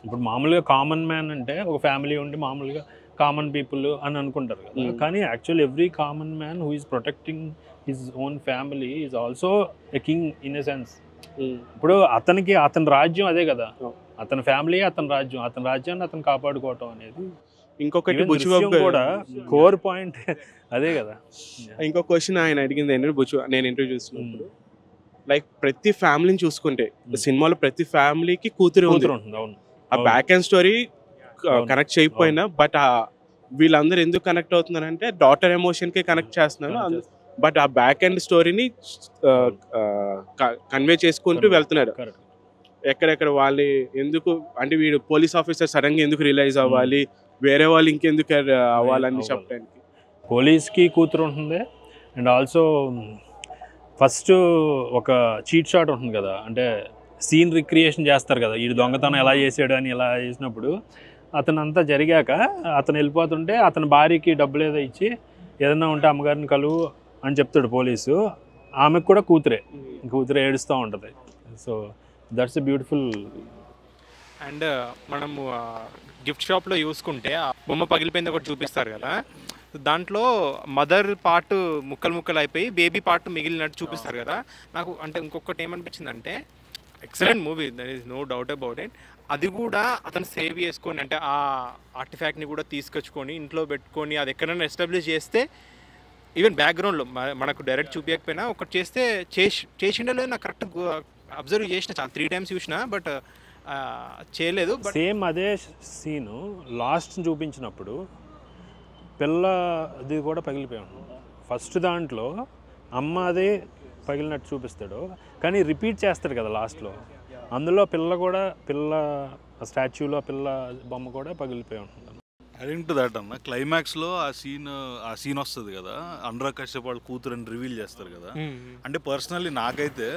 ఇప్పుడు మామూలుగా కామన్ మ్యాన్ అంటే ఒక ఫ్యామిలీ ఉండి మామూలుగా కామన్ పీపుల్ అని అనుకుంటారు కదా, కానీ actual every common man who is protecting his own family is also a king in a sense. ఇప్పుడు అతనికి అతని రాజ్యం అదే కదా, అతని ఫ్యామిలీ అతని రాజ్యాన్ని అతను కాపాడుకోవటం అనేది. ఇంకొకటి కూడా కోర్ పాయింట్ అదే కదా. ఇంకో క్వశ్చన్ ఆయన అడిగింది ఏంటంటే నేను ఇంటర్వ్యూ చూస్తున్నప్పుడు, లైక్ ప్రతి ఫ్యామిలీని చూసుకుంటే సినిమాలో ప్రతి ఫ్యామిలీకి కూతురు ఉంటుంది, ఆ బ్యాక్ అండ్ స్టోరీ కనెక్ట్ చేయకపోయినా బట్ వీళ్ళందరూ ఎందుకు కనెక్ట్ అవుతున్నారంటే డాటర్ ఎమోషన్ కి కనెక్ట్ చేస్తున్నారు, బట్ ఆ బ్యాక్ అండ్ స్టోరీని కన్వే చేసుకుంటూ వెళ్తున్నారు. ఎక్కడెక్కడ వాళ్ళు ఎందుకు అంటే వీడు పోలీస్ ఆఫీసర్ సడన్ గా ఎందుకు రియలైజ్ అవ్వాలి, వేరే వాళ్ళు ఇంకెందుకు అవ్వాలని చెప్పడానికి. పోలీస్కి కూతురు ఉంటుంది అండ్ ఆల్సో ఫస్ట్ ఒక చీట్ షాట్ ఉంటుంది కదా, అంటే సీన్ రిక్రియేషన్ చేస్తారు కదా, ఈ దొంగతనం ఎలా చేసాడు అని ఇలా చేసినప్పుడు అతను అంతా జరిగాక అతను వెళ్ళిపోతుంటే అతని భార్యకి డబ్బులు ఏదో ఇచ్చి ఏదన్నా ఉంటే అమ్మగారిని కలువు అని చెప్తాడు పోలీసు, ఆమెకు కూడా కూతురే ఏడుస్తూ ఉంటుంది. So that's a beautiful. And మనము గిఫ్ట్ షాప్లో చూసుకుంటే ఆ బొమ్మ పగిలిపోయింది ఒకటి చూపిస్తారు కదా, దాంట్లో మదర్ పార్ట్ ముక్కలు అయిపోయి బేబీ పార్ట్ మిగిలినట్టు చూపిస్తారు కదా. నాకు అంటే ఇంకొకటి ఏమనిపించిందంటే excellent movie, there is no doubt about it. అది కూడా అతను సేవ్ చేసుకొని అంటే ఆ ఆర్టిఫాక్ట్ని కూడా తీసుకొచ్చుకొని ఇంట్లో పెట్టుకొని అది ఎక్కడైనా ఎస్టాబ్లిష్ చేస్తే ఈవెన్ బ్యాక్గ్రౌండ్లో మనకు డైరెక్ట్ చూపించకపోయినా ఒకటి చేస్తే చేసిండలేదు. నాకు కరెక్ట్ అబ్జర్వ్ చేసిన, చాలా 3 times చూసిన, బట్ చేయలేదు. సేమ్ అదే సీను లాస్ట్ చూపించినప్పుడు పిల్ల అది కూడా పగిలిపోయి ఉంటుంది. ఫస్ట్ దాంట్లో అమ్మ అదే పగిలినట్టు చూపిస్తాడు, కానీ రిపీట్ చేస్తాడు కదా లాస్ట్లో, అందులో పిల్ల స్టాచ్యూలో పిల్ల బొమ్మ కూడా పగిలిపోయి ఉంటుంది. అడింగ్ టు దట్ అన్న, క్లైమాక్స్లో ఆ సీన్ వస్తుంది కదా, అనురాగ్ కశ్యప్ వాళ్ళ కూతురని రివీల్ చేస్తారు కదా. అంటే పర్సనల్లీ నాకైతే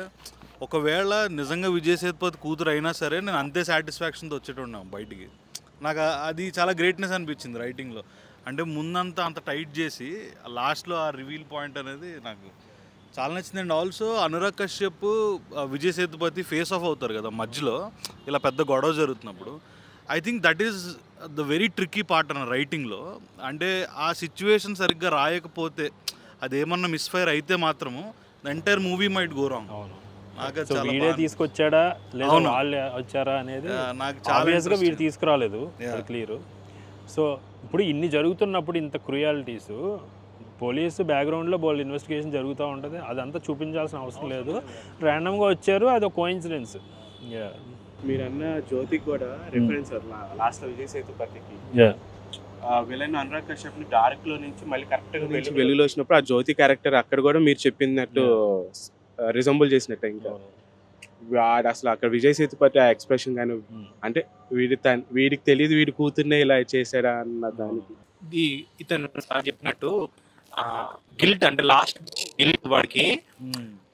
ఒకవేళ నిజంగా విజయ్ సేతుపతి కూతురు అయినా సరే నేను అంతే సాటిస్ఫాక్షన్తో వచ్చేటున్నాను బయటికి. నాకు అది చాలా గ్రేట్నెస్ అనిపించింది రైటింగ్లో. అంటే ముందంతా అంత టైట్ చేసి లాస్ట్లో ఆ రివీల్ పాయింట్ అనేది నాకు చాలా నచ్చింది. And also Anurag Kashyap Vijay Sethupathi face of అవుతారు కదా మధ్యలో, ఇలా పెద్ద గొడవ జరుగుతున్నప్పుడు. I think that is the very tricky part అన్న రైటింగ్లో. అంటే ఆ సిచ్యువేషన్ సరిగ్గా రాయకపోతే అదేమన్నా మిస్ఫైర్ అయితే మాత్రము the entire movie might go wrong. వీడే తీసుకొచ్చాడా లేదా వాళ్ళు వచ్చారా అనేది నాకు చాలా వీడు తీసుకురాలేదు క్లియర్. సో ఇప్పుడు ఇన్ని జరుగుతున్నప్పుడు ఇంత క్రూయాలిటీస్ పోలీసు బ్యాక్గ్రౌండ్లో బోల్ ఇన్వెస్టిగేషన్ జరుగుతూ ఉంటుంది, అదంతా చూపించాల్సిన అవసరం లేదు, ర్యాండమ్గా వచ్చారు, అది ఒక కోఇన్సిడెన్స్. మీరన్న జ్యోతికి కూడా రిఫరెన్స్ లాస్ట్ విజయ్ సేతుపతికి విలన్ అనురాగ్ కశ్యప్ ని డార్క్ లో నుంచి మళ్ళీ కరెక్ట్ గా వెలుగులో వచ్చినప్పుడు ఆ జ్యోతి క్యారెక్టర్ అక్కడ కూడా మీరు చెప్పినట్టు రిజంబుల్ చేసినట్టు. ఇంకా వాడు అసలు అక్కడ విజయ్ సేతుపతి ఆ ఎక్స్ప్రెషన్ కానీ అంటే వీడికి తెలియదు వీడి కూతుర్నే ఇలా చేశాడా అన్న దానికి ఇతను చెప్పినట్టు గిల్ట్ అంటే లాస్ట్ గిల్ట్ వాడికి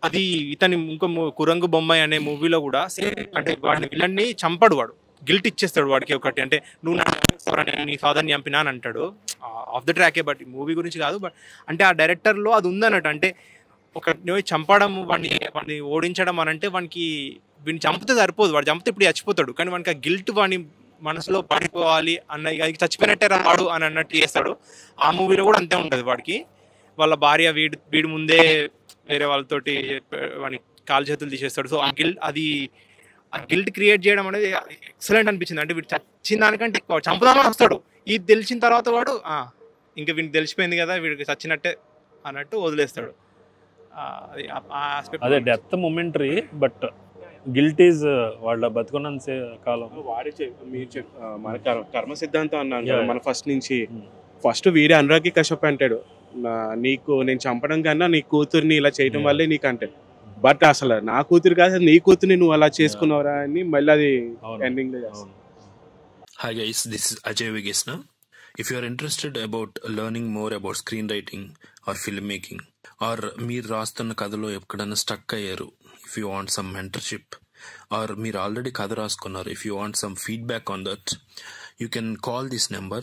అది ఇతని ఇంకో కురంగు బొమ్మాయి అనే మూవీలో కూడా సేమ్, అంటే వాడిని విలన్ని చంపడు, వాడు గిల్ట్ ఇచ్చేస్తాడు వాడికి ఒకటి, అంటే నువ్వు నీ ఫాదర్ని చంపినా అని అంటాడు. Of the trachea, but movie గురించి కాదు. బట్ అంటే ఆ డైరెక్టర్లో అది ఉందన్నట్టు, అంటే ఒక చంపడం, వాడిని ఓడించడం అని అంటే వానికి వీడిని చంపితే సరిపోదు, వాడు చంపితే ఇప్పుడు చచ్చిపోతాడు, కానీ వానికి ఆ గిల్ట్ వాడిని మనసులో పడిపోవాలి అన్న, ఇక చచ్చిపోయినట్టే వాడు అని అన్నట్టు చేస్తాడు. ఆ మూవీలో కూడా అంతే ఉంటుంది. వాడికి వాళ్ళ భార్య వీడి ముందే వేరే వాళ్ళతోటి వాడిని కాలు చేతులు తీసేస్తాడు. సో ఆ గిల్ట్ క్రియేట్ చేయడం అనేది ఎక్సలెంట్ అనిపించింది. అంటే వీడు చచ్చిన దానికంటే ఎక్కువ చంపుదామని వస్తాడు, ఇది తెలిసిన తర్వాత వాడు ఇంకా వీడికి తెలిసిపోయింది కదా వీడికి చచ్చినట్టే అన్నట్టు వదిలేస్తాడు. అదే death momentary, but guilt is వాళ్ళ బతుకున్నంత కాలం. మన కర్మ సిద్ధాంతం అన్నాను మన ఫస్ట్ నుంచి. ఫస్ట్ వీడే అనురాగ్ కశ్యప్ అంటాడు, నీకు నేను చంపడం కన్నా నీ కూతుర్ని ఇలా చేయడం వల్లే నీకు అంటే, బట్ అసలు నా కూతురు కాదు నీ కూతుర్ని నువ్వు అలా చేసుకున్నావురా అని మళ్ళీ అది ఎండింగ్ లో చేస్తాను. Hi guys, this is Ajay Vigesna. If you are interested about learning more about screenwriting or filmmaking, or మీరు రాస్తున్న కథలో ఎక్కడైనా స్టక్ అయ్యారు, if you want some mentorship, or మీరు ఆల్రెడీ కథ రాసుకున్నారు, if you want some feedback on that, you can call this number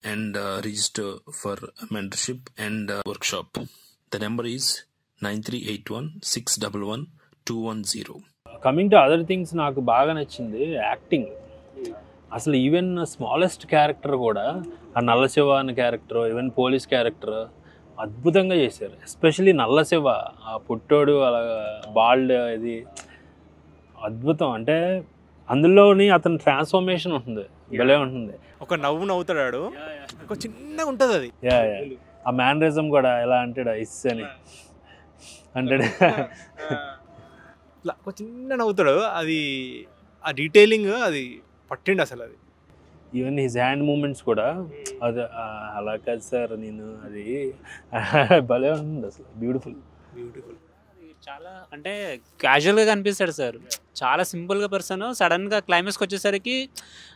and register for mentorship and workshop. The number is 9381611210. Coming to other things, నాకు బాగా నచ్చింది acting. అసలు even smallest character కూడా, ఆ నల్లశివ అనే క్యారెక్టర్, ఈవెన్ పోలీస్ క్యారెక్టర్ అద్భుతంగా చేశారు. Especially నల్లశివ, ఆ పుట్టోడు అలా బాల్డ్, ఇది అద్భుతం. అంటే అందులోని అతని ట్రాన్స్ఫర్మేషన్ ఉంటుంది, భలే ఉంటుంది. ఒక నవ్వుతాడు, ఒక చిన్నగా ఉంటుంది అది. ఆ మ్యానరిజం కూడా ఎలా అంటాడు, ఇస్ అని అంటాడు, ఒక చిన్న నవ్వుతాడు. అది ఆ డీటెయిలింగ్ అది పట్టిండు అసలు. అది ఈవెన్ హిజ్ హ్యాండ్ మూమెంట్స్ కూడా, అది అలా కాదు సార్ నేను, అది భలే ఉంటుంది అసలు. బ్యూటిఫుల్. చాలా అంటే క్యాజువల్గా కనిపిస్తాడు సార్, చాలా సింపుల్గా పర్సన్. సడన్గా క్లైమాక్స్కి వచ్చేసరికి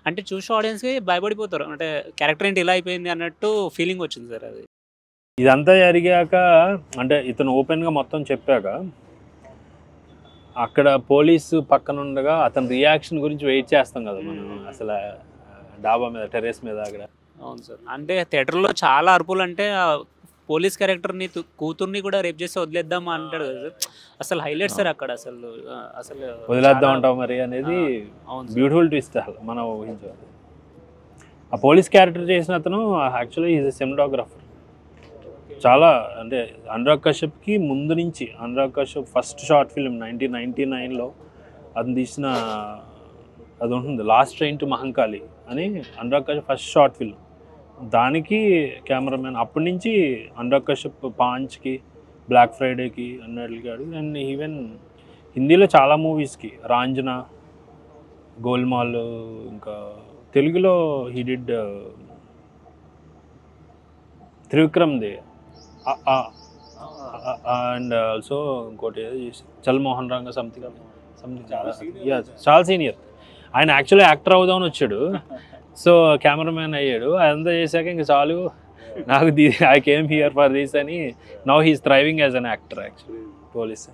అంటే చూసే ఆడియన్స్కి భయపడిపోతారు, అంటే క్యారెక్టర్ ఏంటి ఇలా అయిపోయింది అన్నట్టు ఫీలింగ్ వచ్చింది సార్. అది ఇదంతా జరిగాక, అంటే ఇతను ఓపెన్గా మొత్తం చెప్పాక, అక్కడ పోలీసు పక్కన ఉండగా అతని రియాక్షన్ గురించి వెయిట్ చేస్తాం కదా మనం, అసలు డాబా మీద, టెర్రస్ మీద అక్కడ. అవును సార్, అంటే థియేటర్లో చాలా అరుపులు. అంటే పోలీస్ క్యారెక్టర్ని కూతుర్ని కూడా రేప్ చేసి వదిలేద్దాం అంటాడు కదా సార్, అసలు హైలైట్ సార్ అక్కడ. అసలు వదిలేద్దాం అంటావు మరి అనేది బ్యూటిఫుల్ ట్విస్ట్ అసలు మనం ఊహించాలి. ఆ పోలీస్ క్యారెక్టర్ చేసిన అతను యాక్చువల్లీ ఈజ్ ఎ సినిమాటోగ్రఫర్. చాలా అంటే అనురాగ్ కశ్యప్కి ముందు నుంచి, Anurag Kashyap first short film 1999లో అతను తీసిన అది ఉంటుంది, లాస్ట్ ట్రైన్ టు మహంకాళి అని Anurag Kashyap first short film. దానికి కెమెరామెన్. అప్పటి నుంచి అనురాగ్ కశ్యప్ పాంచ్కి, బ్లాక్ ఫ్రైడేకి అన్నిటికి అడిగి, అండ్ ఈవెన్ హిందీలో చాలా మూవీస్కి, రాంజనా, గోల్మాల్, ఇంకా తెలుగులో హీ డిడ్ త్రివిక్రమ్ది, అండ్ ఆల్సో ఇంకోటి ఏదో చేసి చల్ మోహన్ రాంగ సంథింగ్ చాలా సీనియర్. ఆయన యాక్చువల్లీ యాక్టర్ అవుదామని వచ్చాడు, సో కెమెరామెన్ అయ్యాడు. అదంతా చేశాక ఇంకా చాలు నాకు I came here for this అని. Now he's thriving as an actor actually. Police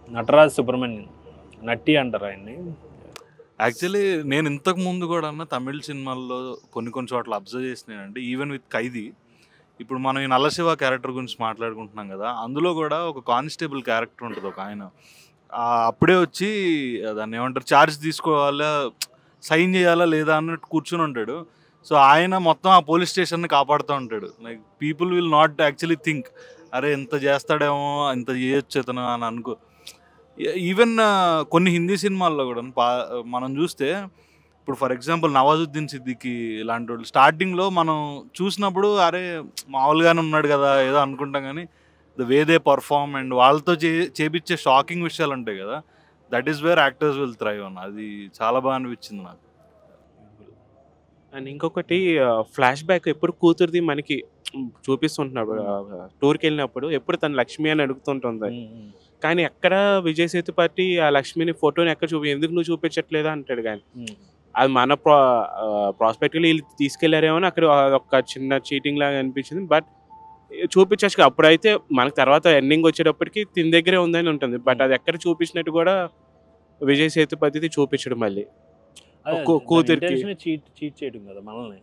Natraj Subrahmanyam, Natti అంటారు ఆయన్ని. యాక్చువల్లీ నేను ఇంతకు ముందు కూడా తమిళ సినిమాల్లో కొన్ని చోట్ల అబ్జర్వ్ చేసినానంటే, ఈవెన్ విత్ ఖైదీ, ఇప్పుడు మనం ఈ నల్లశివ క్యారెక్టర్ గురించి మాట్లాడుకుంటున్నాం కదా, అందులో కూడా ఒక కానిస్టేబుల్ క్యారెక్టర్ ఉంటుంది ఒక ఆయన. అప్పుడే వచ్చి దాన్ని ఏమంటారు, ఛార్జ్ తీసుకోవాలా, సైన్ చేయాలా లేదా అన్నట్టు కూర్చుని ఉంటాడు. సో ఆయన మొత్తం ఆ పోలీస్ స్టేషన్ని కాపాడుతూ ఉంటాడు. Like people will not actually think, అరే ఇంత చేస్తాడేమో, ఇంత చేయొచ్చు ఇతను అని అనుకో. ఈవెన్ కొన్ని హిందీ సినిమాల్లో కూడా మనం చూస్తే, ఇప్పుడు ఫర్ ఎగ్జాంపుల్ నవాజుద్దీన్ సిద్దికి ఇలాంటి వాళ్ళు స్టార్టింగ్లో మనం చూసినప్పుడు అరే మామూలుగానే ఉన్నాడు కదా ఏదో అనుకుంటాం, కానీ the way they perform and వాళ్ళతో చేపించే షాకింగ్ విషయాలు ఉంటాయి కదా, that is where actors will thrive అన్న. అది చాలా బాగా అనిపించింది నాకు. అండ్ ఇంకొకటి ఫ్లాష్ బ్యాక్ ఎప్పుడు కూతురుది మనకి చూపిస్తుంటున్నాడు, టూర్కి వెళ్ళినప్పుడు ఎప్పుడు తను లక్ష్మి అని అడుగుతుంటుంది. కానీ ఎక్కడ విజయ్ సేతుపతి ఆ లక్ష్మిని ఫోటోని ఎక్కడ ఎందుకు నువ్వు చూపించట్లేదా అంటాడు. కానీ అది మన ప్రాస్పెక్టివ్లో వీళ్ళు తీసుకెళ్లారేమో అక్కడ ఒక చిన్న చీటింగ్ లాగా అనిపించింది. బట్ చూపించచ్చు. అప్పుడైతే మనకు తర్వాత ఎండింగ్ వచ్చేటప్పటికి తిని దగ్గరే ఉందని ఉంటుంది. బట్ అది ఎక్కడ చూపించినట్టు కూడా విజయ్ సేతుపతిది చూపించడం మళ్ళీ కూతురికి చీట్ చేయడం కదా మనల్ని.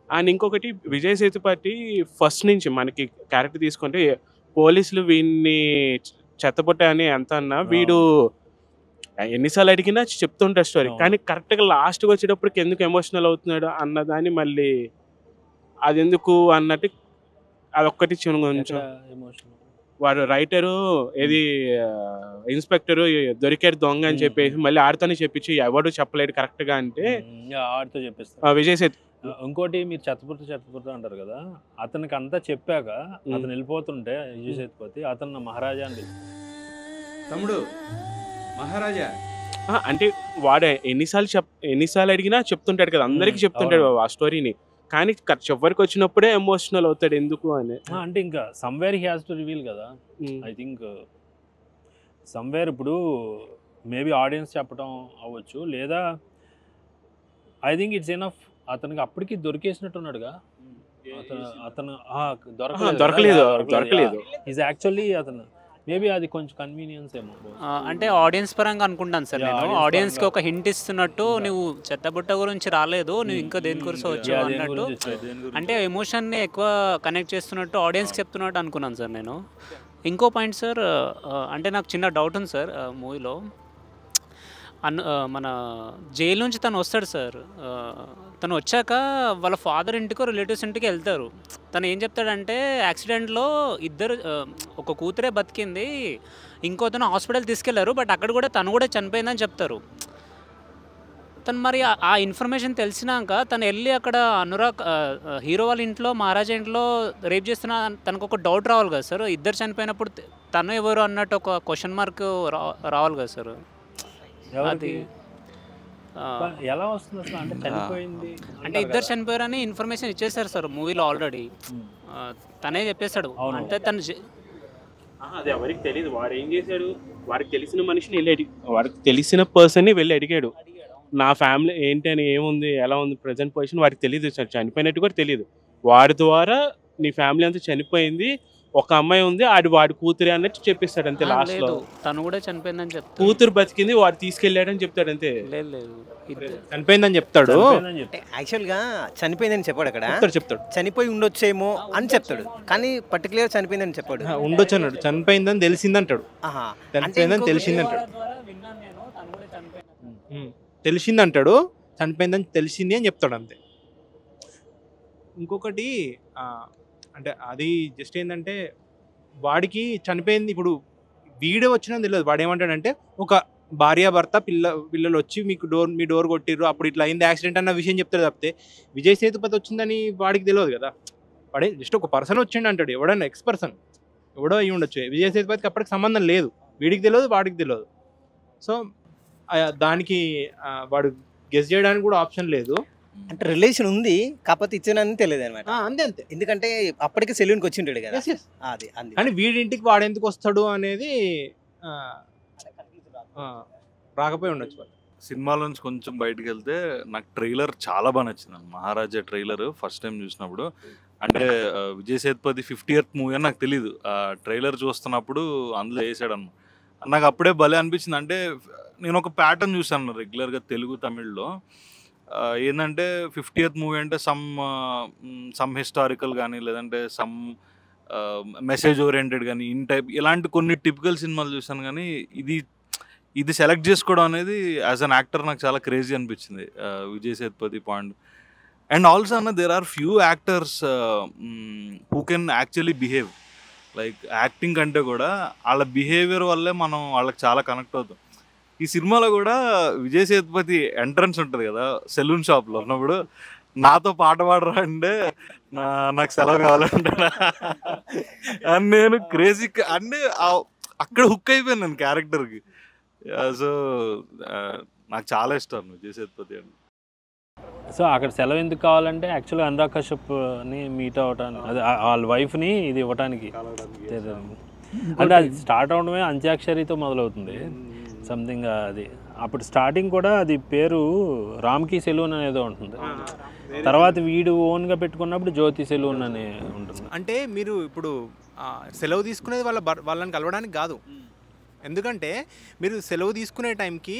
అండ్ ఇంకొకటి విజయ్ సేతుపతి ఫస్ట్ నుంచి మనకి క్యారెక్టర్ తీసుకుంటే పోలీసులు వీడిని చెత్తబుట్ట అని ఎంత అన్నా వీడు ఎన్నిసార్లు అడిగినా చెప్తుంటాడు స్టోరీ. కానీ కరెక్ట్గా లాస్ట్కి వచ్చేటప్పటికి ఎందుకు ఎమోషనల్ అవుతున్నాడు అన్నదాన్ని మళ్ళీ అది ఎందుకు అన్నట్టు అదొక్కటి కొంచెం వాడు రైటరు ఏది ఇన్స్పెక్టరు దొరికాడు దొంగ అని చెప్పేసి మళ్ళీ ఆడితోనే చెప్పించి ఎవడు చెప్పలేడు కరెక్ట్గా అంటే ఆడితో చెప్పేస్తారు విజయ్ సేతు. ఇంకోటి మీరు చెత్తపుట్ట అంటారు కదా, అతనికి అంతా చెప్పాక అతను వెళ్ళిపోతుంటే విజయ్ సేతుపతి అతను మహారాజా అండి తమ్ముడు మహారాజా అంటే వాడు ఎన్నిసార్లు అడిగినా చెప్తుంటాడు కదా, అందరికి చెప్తుంటాడు ఆ స్టోరీని. కానీ చివరికి వచ్చినప్పుడే ఎమోషనల్ అవుతాడు ఎందుకు అని. అంటే ఇంకా somewhere he has to reveal కదా. ఐ థింక్ సమ్వేర్ ఇప్పుడు మేబీ ఆడియన్స్ చెప్పడం అవ్వచ్చు, లేదా ఐ థింక్ ఇట్స్ ఎనఫ్. అతనికి అప్పటికి దొరికేసినట్టున్నాడుగా. అతను దొరకలేదు. ఈజ్ యాక్చువల్లీ అతను మేబీ అది కొంచెం కన్వీనియన్స్ ఏమో. అంటే ఆడియన్స్ పరంగా అనుకుంటాను సార్ నేను. ఆడియన్స్కి ఒక హింట్ ఇస్తున్నట్టు, నువ్వు చెత్తబుట్ట గురించి రాలేదు, నువ్వు ఇంకా దేని గురించి వచ్చావు అన్నట్టు, అంటే ఎమోషన్ని ఎక్కువ కనెక్ట్ చేస్తున్నట్టు ఆడియన్స్కి చెప్తున్నట్టు అనుకున్నాను సార్ నేను. ఇంకో పాయింట్ సార్, అంటే నాకు చిన్న డౌట్ ఉంది సార్ మూవీలో. మన జైలు నుంచి తను వస్తాడు సార్. తను వచ్చాక వాళ్ళ ఫాదర్ ఇంటికో రిలేటివ్స్ ఇంటికి వెళ్తారు. తను ఏం చెప్తాడంటే యాక్సిడెంట్లో ఇద్దరు, ఒక కూతురే బతికింది, ఇంకోతను హాస్పిటల్ తీసుకెళ్లారు, బట్ అక్కడ కూడా తను కూడా చనిపోయిందని చెప్తారు. తను మరి ఆ ఇన్ఫర్మేషన్ తెలిసినాక తను వెళ్ళి అక్కడ అనురాగ్ హీరో వాళ్ళ ఇంట్లో మహారాజా ఇంట్లో రేప్ చేస్తున్న తనకు ఒక డౌట్ రావాలి కదా సార్. ఇద్దరు చనిపోయినప్పుడు తను ఎవరు అన్నట్టు ఒక క్వశ్చన్ మార్క్ రావాలి కదా సార్. అది ఎలా వస్తుంది అసలు? అంటే చనిపోయింది అంటే ఇద్దరు చనిపోయారని ఇన్ఫర్మేషన్ ఇచ్చేసారు సార్ మూవీలో ఆల్రెడీ. తనే చెప్పేశాడు. అంటే తను అది ఎవరికి తెలియదు. వాడు ఏం చేశాడు, వాడికి తెలిసిన మనిషిని వెళ్ళి వాడికి తెలిసిన పర్సన్ని వెళ్ళి అడిగాడు, నా ఫ్యామిలీ ఏంటి అని, ఏముంది, ఎలా ఉంది ప్రజెంట్ పొజిషన్ వాడికి తెలియదు, చనిపోయినట్టు కూడా తెలియదు. వాడి ద్వారా నీ ఫ్యామిలీ అంతా చనిపోయింది, ఒక అమ్మాయి ఉంది, వాడి కూతురే అన్నట్టు చెప్పిస్తాడు అంతే. లాస్ట్ లో తను కూడా చనిపోయిందని చెప్తాడు. కూతురు బతికింది, వాడు తీసుకెళ్ళాడని చెప్తాడు అంతే. లేదు చనిపోయిందని చెప్తాడు. యాక్చువల్గా చనిపోయిందని చెప్పాడు అక్కడ. చెప్తాడు చనిపోయి ఉండొచ్చేమో అని చెప్తాడు, కానీ పర్టికులర్ చనిపోయిందని చెప్పాడు. ఉండొచ్చు అన్నాడు, చనిపోయిందని తెలిసిందంటాడు. చనిపోయిందని తెలిసిందంటాడు. తెలిసిందంటాడు, చనిపోయిందని తెలిసింది అని చెప్తాడు అంతే. ఇంకొకటి అంటే అది జస్ట్ ఏంటంటే వాడికి చనిపోయింది, ఇప్పుడు వీడియో వచ్చినా తెలియదు. వాడు ఏమంటాడంటే ఒక భార్యాభర్త పిల్లలు వచ్చి మీ డోర్ కొట్టిర్రు, అప్పుడు ఇట్లా అయింది యాక్సిడెంట్ అన్న విషయం చెప్తాడు తప్పితే విజయ్ సేతుపతి వచ్చిందని వాడికి తెలియదు కదా. వాడే జస్ట్ ఒక పర్సన్ వచ్చిండు అంటాడు, ఎవడన్నా ఎక్స్ పర్సన్ ఎవడో అయ్యి ఉండొచ్చు. విజయ్ సేతుపతికి అప్పటికి సంబంధం లేదు, వీడికి తెలియదు, వాడికి తెలియదు. సో దానికి వాడు గెస్ చేయడానికి కూడా ఆప్షన్ లేదు. అంటే రిలేషన్ ఉంది, కాకపోతే ఇచ్చానని తెలియదు అనమాట. అంతే ఎందుకంటే అప్పటికే సెలూన్కి వచ్చింటాడు కదా. అది కానీ వీడింటికి వాడు ఎందుకు వస్తాడు అనేది రాకపోయి ఉండొచ్చు. సినిమాల నుంచి కొంచెం బయటకు వెళ్తే నాకు ట్రైలర్ చాలా బాగా నచ్చింది. మహారాజా ట్రైలర్ ఫస్ట్ టైం చూసినప్పుడు, అంటే విజయ్ సేతుపతి 50th మూవీ అని నాకు తెలీదు. ట్రైలర్ చూస్తున్నప్పుడు అందులో వేసాడు అన్న, నాకు అప్పుడే భలే అనిపించింది. అంటే నేను ఒక ప్యాటర్న్ చూసాను రెగ్యులర్గా తెలుగు తమిళ్లో. ఏంటంటే 50th మూవీ అంటే సమ్ హిస్టారికల్ కానీ, లేదంటే సమ్ మెసేజ్ ఓరియంటెడ్ కానీ, ఇలాంటి కొన్ని టిపికల్ సినిమాలు చూసాను. కానీ ఇది సెలెక్ట్ చేసుకోవడం అనేది యాజ్ అన్ యాక్టర్ నాకు చాలా క్రేజీ అనిపించింది, Vijay Sethupathi point. And also అన్న there are few actors who can actually behave like acting కంటే కూడా వాళ్ళ బిహేవియర్ వల్లే మనం వాళ్ళకి చాలా కనెక్ట్ అవుతాం. ఈ సినిమాలో కూడా విజయ్ సేతుపతి ఎంట్రన్స్ ఉంటుంది కదా సెలూన్ షాప్లో ఉన్నప్పుడు, నాతో పాట పాడరా అంటే నాకు సెలవు కావాలంటారా అని నేను క్రేజీ అంటే అక్కడ హుక్ అయిపోయాను నేను క్యారెక్టర్కి. సో నాకు చాలా ఇష్టం విజయ్ సేతుపతి అని. సో అక్కడ సెలవు ఎందుకు కావాలంటే యాక్చువల్గా అనురాగ్ కశ్యప్ని మీట్ అవ్వటానికి, అది వాళ్ళ వైఫ్ని ఇది ఇవ్వటానికి. అంటే అది స్టార్ట్ అవడమే అంత్యాక్షరితో మొదలవుతుంది సంథింగ్. అది అప్పుడు స్టార్టింగ్ కూడా అది పేరు రామ్కి సెలూన్ అనేదో ఉంటుంది, తర్వాత వీడు ఓన్గా పెట్టుకున్నప్పుడు జ్యోతి సెలూన్ అనే ఉంటుంది. అంటే మీరు ఇప్పుడు సెలవు తీసుకునేది వాళ్ళని కలవడానికి కాదు, ఎందుకంటే మీరు సెలవు తీసుకునే టైంకి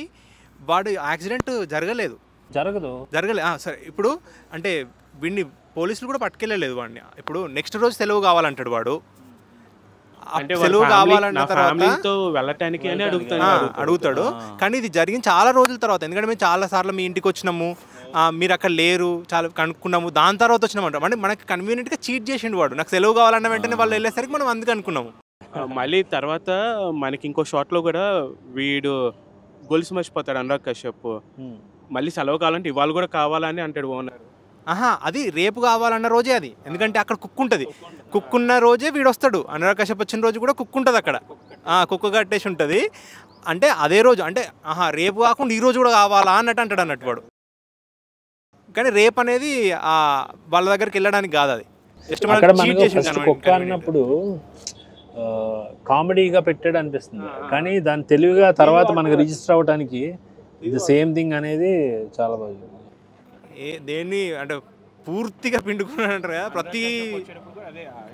వాడు యాక్సిడెంట్ జరగలేదు. సరే ఇప్పుడు అంటే వీడిని పోలీసులు కూడా పట్టుకెళ్ళలేదు వాడిని. ఇప్పుడు నెక్స్ట్ రోజు సెలవు కావాలంటాడు వాడు, సెలవు కావాలన్న తర్వాత వెళ్ళటానికి అని అడుగుతాడు. కానీ ఇది జరిగిన చాలా రోజుల తర్వాత, ఎందుకంటే మేము చాలా సార్లు మీ ఇంటికి వచ్చినాము, మీరు అక్కడ లేరు, చాలా కనుక్కున్నాము, దాని తర్వాత వచ్చినాము అంటాం. అంటే మనకి కన్వీనియంట్గా చీట్ చేసిండు వాడు. నాకు సెలవు కావాలన్న వెంటనే వాళ్ళు వెళ్ళేసరికి మనం అందుకు అనుకున్నాము. మళ్ళీ తర్వాత మనకి ఇంకో షాట్లో కూడా వీడు గొలుసు మర్చిపోతాడు అనురాగ్ కశ్యప్. మళ్ళీ సెలవు కావాలంటే ఇవాళ కూడా కావాలని అంటాడు ఓనర్. అది రేపు కావాలన్న రోజే అది, ఎందుకంటే అక్కడ కుక్ ఉంటుంది. కుక్ ఉన్న రోజే వీడు వస్తాడు. అనురాగ్ కశ్యప్ వచ్చిన రోజు కూడా కుక్ ఉంటుంది అక్కడ, కుక్క కట్టేసి ఉంటుంది. అంటే అదే రోజు, అంటే రేపు కాకుండా ఈ రోజు కూడా కావాలా అన్నట్టు అంటాడు అన్నట్టు వాడు. కానీ రేపు అనేది వాళ్ళ దగ్గరికి వెళ్ళడానికి కాదు, అది కుక్క అన్నప్పుడు కామెడీగా పెట్టాడు అనిపిస్తుంది, కానీ దాని తెలివిగా తర్వాత మనకి రిజిస్టర్ అవ్వడానికి ఇది సేమ్ థింగ్ అనేది చాలా బాగుంది. దేన్ని అంటే పూర్తిగా పిండుకున్నాడు అంటారు కదా, ప్రతి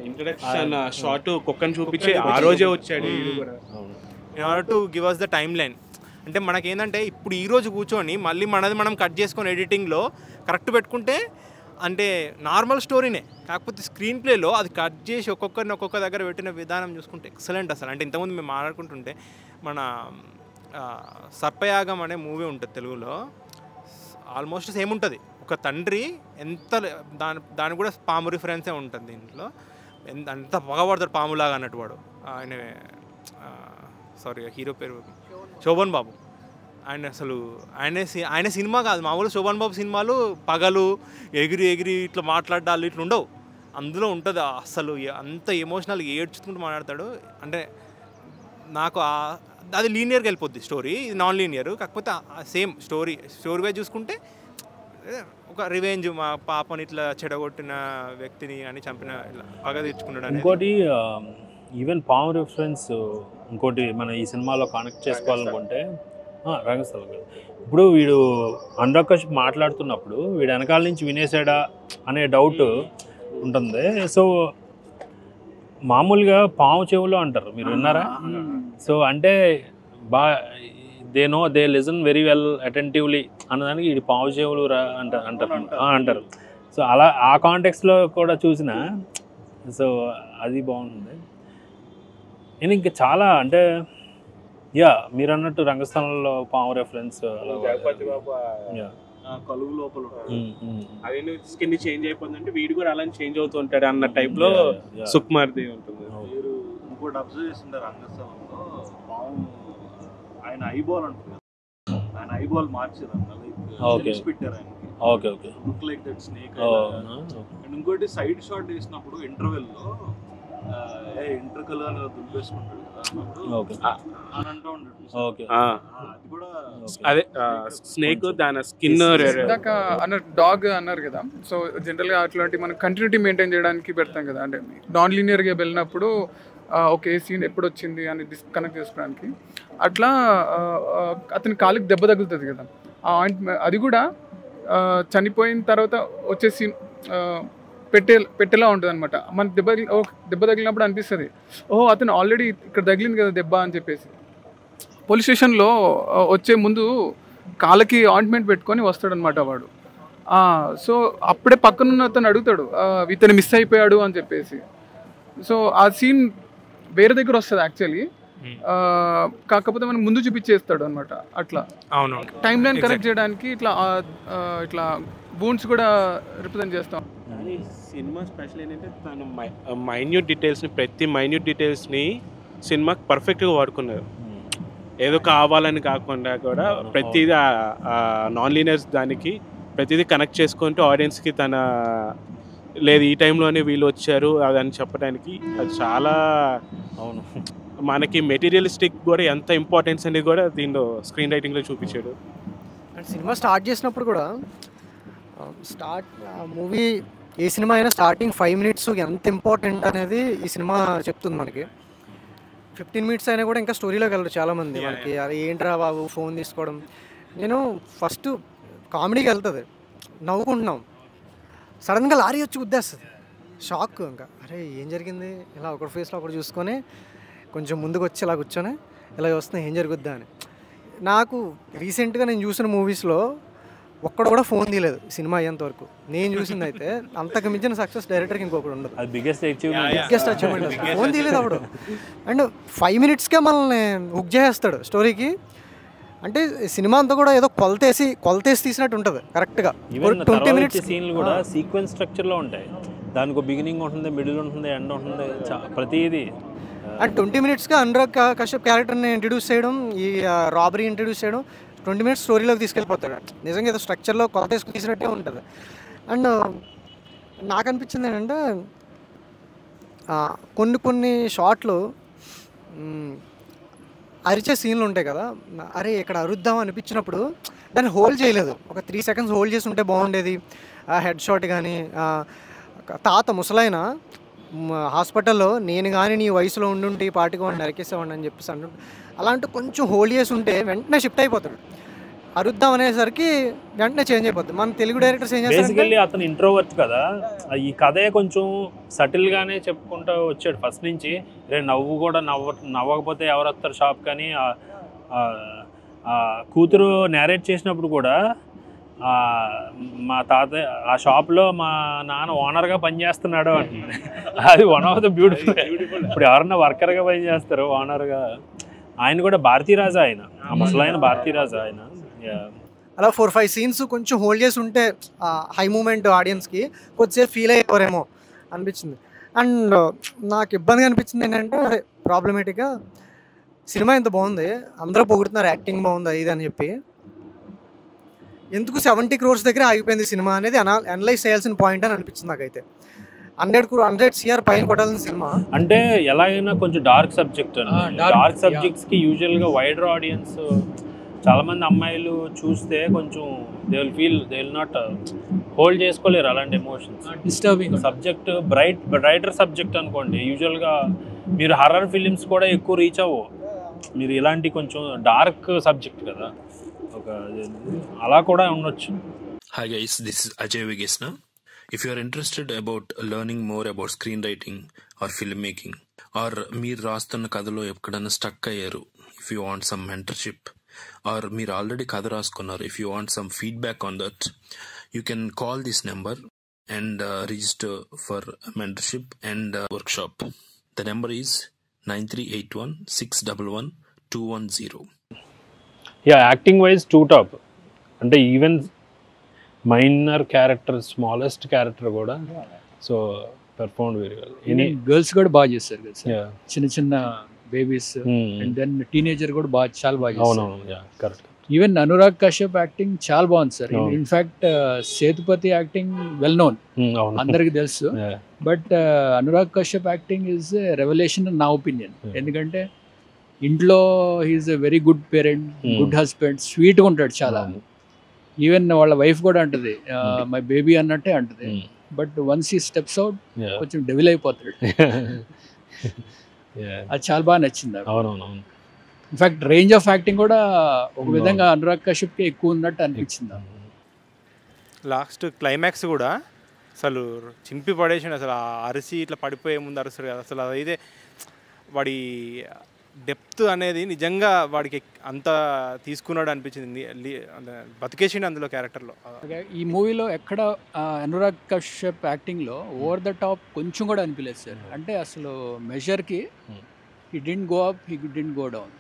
ఇంట్రడక్షన్ షాట్ కుక్కని చూపించి ఆ రోజే వచ్చాడు. In order to give us the timeline. అంటే మనకేంటంటే ఇప్పుడు ఈరోజు కూర్చొని మళ్ళీ మనది మనం కట్ చేసుకొని ఎడిటింగ్లో కరెక్ట్ పెట్టుకుంటే అంటే నార్మల్ స్టోరీనే, కాకపోతే స్క్రీన్ ప్లేలో అది కట్ చేసి ఒక్కొక్కరిని ఒక్కొక్క దగ్గర పెట్టిన విధానం చూసుకుంటే ఎక్సలెంట్ అసలు. అంటే ఇంతకుముందు మేము మాట్లాడుకుంటుంటే మన సర్పయాగం అనే మూవీ ఉంటుంది తెలుగులో, ఆల్మోస్ట్ సేమ్ ఉంటుంది. ఒక తండ్రి ఎంత దాని కూడా పాము రిఫరెన్సే ఉంటుంది దీంట్లో, ఎంత పగబడతాడు పాములాగా అన్నట్టు వాడు. హీరో పేరు శోభన్ బాబు. ఆయన సినిమా కాదు, మామూలు శోభన్ బాబు సినిమాలు పగలు ఎగిరి ఎగిరి ఇట్లా మాట్లాడాలి ఇట్లా ఉండవు, అందులో ఉంటుంది అసలు అంత ఎమోషనల్గా ఏడ్చుకుంటూ మాట్లాడతాడు. అంటే నాకు అది లీనియర్గా వెళ్ళిపోద్ది స్టోరీ, ఇది నాన్ లీనియర్. కాకపోతే సేమ్ స్టోరీ వైజ్ చూసుకుంటే ఒక రివెంజ్, మా పాపని ఇట్లా చెడగొట్టిన వ్యక్తిని అని చంపిన ఇట్లా పగ తీర్చుకున్నాడు. ఇంకోటి ఈవెన్ పాము రిఫరెన్స్ ఇంకోటి మన ఈ సినిమాలో కనెక్ట్ చేసుకోవాలనుకుంటే రంగస్థలం కదా. ఇప్పుడు వీడు అనురాగ్ కశ్యప్ మాట్లాడుతున్నప్పుడు వీడు వెనకాల నుంచి వినేసాడా అనే డౌట్ ఉంటుంది. సో మామూలుగా పాము చెవులో అంటారు, మీరు విన్నారా? సో అంటే they listen very well attentively అన్నదానికి ఇది పాము చెవులు అంటారు. సో అలా ఆ కాంటెక్స్లో కూడా చూసిన, సో అది బాగుంది. నేను ఇంకా చాలా అంటే మీరు అన్నట్టు రంగస్థలంలో పాము రెఫరెన్స్ కలుగు లోపల అదే స్కిన్ చేంజ్ అయిపోతుందంటే వీడు కూడా అలా చేంజ్ అవుతూ ఉంటాడు అన్న టైప్ లో సుకుమార్ది ఉంటుంది. మీరు ఇంకోటి అబ్జర్వ్ చేస్తుంటారు రంగస్థలంలో పాము ఆయన ఐబాల్ అంటారు కదా, ఆయన ఐబాల్ మార్చారు లైక్ పెట్టారు ఆయనకి look like that snake. And ఇంకోటి సైడ్ షాట్ వేసినప్పుడు ఇంటర్వెల్ లో ఇంటర్కల్ అని దులిపేసుకుంటాడు కదా అన్నప్పుడు అది కూడా అదే స్నేక్ దాని స్కిన్ అన్నారు డాగ్ అన్నారు కదా. సో జనరల్గా అట్లాంటి మనం కంటిన్యూటీ మెయింటైన్ చేయడానికి పెడతాం కదా, అంటే నాన్ లీనియర్గా వెళ్ళినప్పుడు ఓకే సీన్ ఎప్పుడు వచ్చింది అని డిస్కనెక్ట్ చేసుకోవడానికి. అట్లా అతని కాలుకి దెబ్బ తగులుతుంది కదా, అది కూడా చనిపోయిన తర్వాత వచ్చే సీన్ పెట్టేలా ఉంటుంది అనమాట. మనకి దెబ్బ తగిలినప్పుడు అనిపిస్తుంది అతను ఆల్రెడీ ఇక్కడ తగిలింది కదా దెబ్బ అని చెప్పేసి. పోలీస్ స్టేషన్లో వచ్చే ముందు కాళ్ళకి ఆయింట్మెంట్ పెట్టుకొని వస్తాడనమాట వాడు. సో అప్పుడే పక్కనున్న అతను అడుగుతాడు ఇతను మిస్ అయిపోయాడు అని చెప్పేసి. సో ఆ సీన్ వేరే దగ్గర వస్తుంది యాక్చువల్లీ, కాకపోతే మనం ముందు చూపించేస్తాడు అనమాట. అట్లా టైం లైన్ కరెక్ట్ చేయడానికి ఇట్లా బూన్స్ కూడా రిప్రజెంట్ చేస్తాం. సినిమా స్పెషల్ ఏంటంటే తను మైన్యూట్ డీటెయిల్స్ని, ప్రతి మైన్యూట్ డీటెయిల్స్ని సినిమాకి పర్ఫెక్ట్గా వాడుకున్నారు. ఏదో కావాలని కాకుండా కూడా ప్రతిదీ నాన్ లీనియర్స్ దానికి ప్రతిదీ కనెక్ట్ చేసుకుంటూ ఆడియన్స్కి తన లేదు ఈ టైంలోనే వీళ్ళు వచ్చారు అని చెప్పడానికి అది చాలా మనకి మెటీరియలిస్టిక్ కూడా ఎంత ఇంపార్టెన్స్ అనేది కూడా దీనిలో స్క్రీన్ రైటింగ్లో చూపించాడు. సినిమా స్టార్ట్ చేసినప్పుడు కూడా మూవీ ఏ సినిమా అయినా స్టార్టింగ్ 5 minutes ఎంత ఇంపార్టెంట్ అనేది ఈ సినిమా చెప్తుంది మనకి. 15 మినిట్స్ అయినా కూడా ఇంకా స్టోరీలోకి వెళ్ళరు చాలామంది. మనకి అరే ఏంట్రా బాబు ఫోన్ తీసుకోవడం. నేను ఫస్ట్ కామెడీకి వెళ్తుంది, నవ్వుకుంటున్నాం, సడన్గా లారీ వచ్చి గుద్దేస్తుంది. షాక్. ఇంకా అరే ఏం జరిగింది, ఇలా ఒకటి ఫేస్లో ఒకటి చూసుకొని కొంచెం ముందుకు వచ్చి ఇలా కూర్చొని ఇలా వస్తున్నాయి ఏం జరుగుద్దా అని. నాకు రీసెంట్గా నేను చూసిన మూవీస్లో ఒక్కడ కూడా ఫోన్ తీయలేదు సినిమా అయ్యేంత వరకు. నేను చూసింది అయితే అంతకు మించిన సక్సెస్ డైరెక్టర్కి ఇంకొకటి ఉండదు. Biggest biggest achievement. ఫోన్ తీయలేదు అప్పుడు. అండ్ 5 మినిట్స్కే మనల్ని హుక్ చేసేస్తాడు స్టోరీకి. అంటే సినిమా అంతా కూడా ఏదో కొలతేసి తీసినట్టు ఉంటుంది కరెక్ట్గా. 20 మినిట్స్ సీన్లు కూడా సీక్వెన్స్ స్ట్రక్చర్లో ఉంటాయి. దానికి బిగినింగ్ ఉంటుంది, మిడిల్ ఉంటుంది, ఎండ్ ఉంటుంది, ప్రతిదీ. అండ్ 20 మినిట్స్గా అనురాగ్ కశ్యప్ క్యారెక్టర్ని ఇంట్రడ్యూస్ చేయడం, ఈ రాబరీ ఇంట్రడ్యూస్ చేయడం, 20 మినిట్స్ స్టోరీలోకి తీసుకెళ్ళిపోతాడు. నిజంగా ఏదో స్ట్రక్చర్లో కొలత వేసుకుని తీసినట్టే ఉంటుంది. అండ్ నాకు అనిపించింది ఏంటంటే కొన్ని షాట్లు అరిచే సీన్లు ఉంటాయి కదా, అరే ఇక్కడ అరుద్దాం అనిపించినప్పుడు దాన్ని హోల్డ్ చేయలేదు. ఒక 3 సెకండ్స్ హోల్డ్ చేసి ఉంటే బాగుండేది. హెడ్ షాట్ కానీ తాత ముసలైన హాస్పిటల్లో నేను కానీ నీ వయసులో ఉండుంటే ఈ పార్టీకి వాడిని నరికేసేవాడిని అని చెప్పేసి అంటు అలాంటి కొంచెం హోల్డ్ చేసి ఉంటే వెంటనే షిఫ్ట్ అయిపోతాడు. అరుద్దాం అనేసరికి వెంటనే చేంజ్ అయిపోతుంది. మన తెలుగు డైరెక్టర్స్ ఏం చేస్తారు, బేసికల్లీ అతను ఇంట్రోవర్ట్ కదా, ఈ కథే కొంచెం సటిల్గానే చెప్పుకుంటూ వచ్చాడు ఫస్ట్ నుంచి. నవ్వు కూడా నవ్వకపోతే ఎవరు వస్తారు షాప్ కానీ. కూతురు నేరేట్ చేసినప్పుడు కూడా మా తాతయ్య ఆ షాప్లో మా నాన్న ఓనర్గా పనిచేస్తున్నాడు అంటుంది. అది వన్ ఆఫ్ ద బ్యూటిఫుల్. ఇప్పుడు ఎవరన్నా వర్కర్గా పనిచేస్తారు ఓనర్గా. ఆయన కూడా భారతీరాజా, ఆయన ముసలాయన భారతీరాజా ఆయన. అలా 4-5 సీన్స్ కొంచెం హోల్డ్ చేసి ఉంటే హై మూమెంట్ ఆడియన్స్కి కొద్దిసేపు ఫీల్ అయ్యేవారేమో అనిపించింది. అండ్ నాకు ఇబ్బందిగా అనిపించింది ఏంటంటే ప్రాబ్లమేటిక్గా సినిమా ఎంత బాగుంది, అందరూ పొగుడుతున్నారు యాక్టింగ్ బాగుంది ఇది అని చెప్పి, ఎందుకు 70 crores దగ్గర ఆగిపోయింది సినిమా అనేది అనలైజ్ చేయాల్సిన పాయింట్ అని అనిపించింది నాకైతే. 100 CR పైన కొట్టాల్సిన సినిమా. అంటే ఎలాగైనా కొంచెం డార్క్ సబ్జెక్ట్ అండి. డార్క్ సబ్జెక్ట్స్కి యూజువల్గా వైడర్ ఆడియన్స్ చాలామంది అమ్మాయిలు చూస్తే కొంచెం దే విల్ నాట్ హోల్డ్ చేసుకోలేరు అలాంటి emotions. Disturbing subject brighter subject అనుకోండి, యూజువల్గా మీరు హర్రర్ ఫిలిమ్స్ కూడా ఎక్కువ రీచ్ అవ్వవు. మీరు ఇలాంటి కొంచెం డార్క్ సబ్జెక్ట్ కదా, ఒక అలా కూడా ఉండొచ్చు. Hi guys, this is Ajay Vigesna. If you are interested about learning more about screenwriting or filmmaking, or మీరు రాస్తున్న కథలో ఎక్కడైనా స్టక్ అయ్యారు, if you want some mentorship, or మీరు ఆల్రెడీ కథ రాసుకున్నారు, if you want some feedback on that, you can call this number and register for mentorship and workshop. The number is 9381611210. Acting wise too top. అంటే even minor character, smallest character కూడా so perform very well. Girls కూడా బాగా చేస్తారు కదా sir, చిన్న చిన్న babies and then teenager కూడా చాలా బాగా చేస్తారు. ఈవెన్ అనురాగ్ కశ్యప్ యాక్టింగ్ చాలా బాగుంది sir. In fact Sethupathi acting well known, అందరికి తెలుసు. But Anurag Kashyap acting is revolution in నా ఒపీనియన్. ఎందుకంటే ఇంట్లో he's a very good parent, good husband, స్వీట్గా ఉంటాడు చాలా. ఈవెన్ వాళ్ళ వైఫ్ కూడా అంటది మై బేబీ అన్నట్టే అంటది. బట్ వన్స్ ఈ స్టెప్స్ అవుట్ కొంచెం డెవిల్ అయిపోతాడు. అది చాలా బాగా నచ్చింది. ఇన్ఫాక్ట్ రేంజ్ ఆఫ్ యాక్టింగ్ కూడా ఒక విధంగా అనురాగ్ కశ్యప్కి ఎక్కువ ఉన్నట్టు అనిపించింది. లాస్ట్ క్లైమాక్స్ కూడా అసలు చింపి పడేసాడు. అసలు అరిసి ఇట్లా పడిపోయే ముందు అరుస్తాడు కదా, అసలు అదైతే వాడి డెప్త్ అనేది నిజంగా వాడికి అంత తీసుకున్నాడు అనిపించింది. బతికేసిండు అందులో క్యారెక్టర్లో. ఈ మూవీలో ఎక్కడ అనురాగ్ కశ్యప్ యాక్టింగ్లో ఓవర్ ద టాప్ కొంచెం కూడా అనిపించలేదు సార్. అంటే అసలు మెజర్కి he didn't go up, he didn't go down.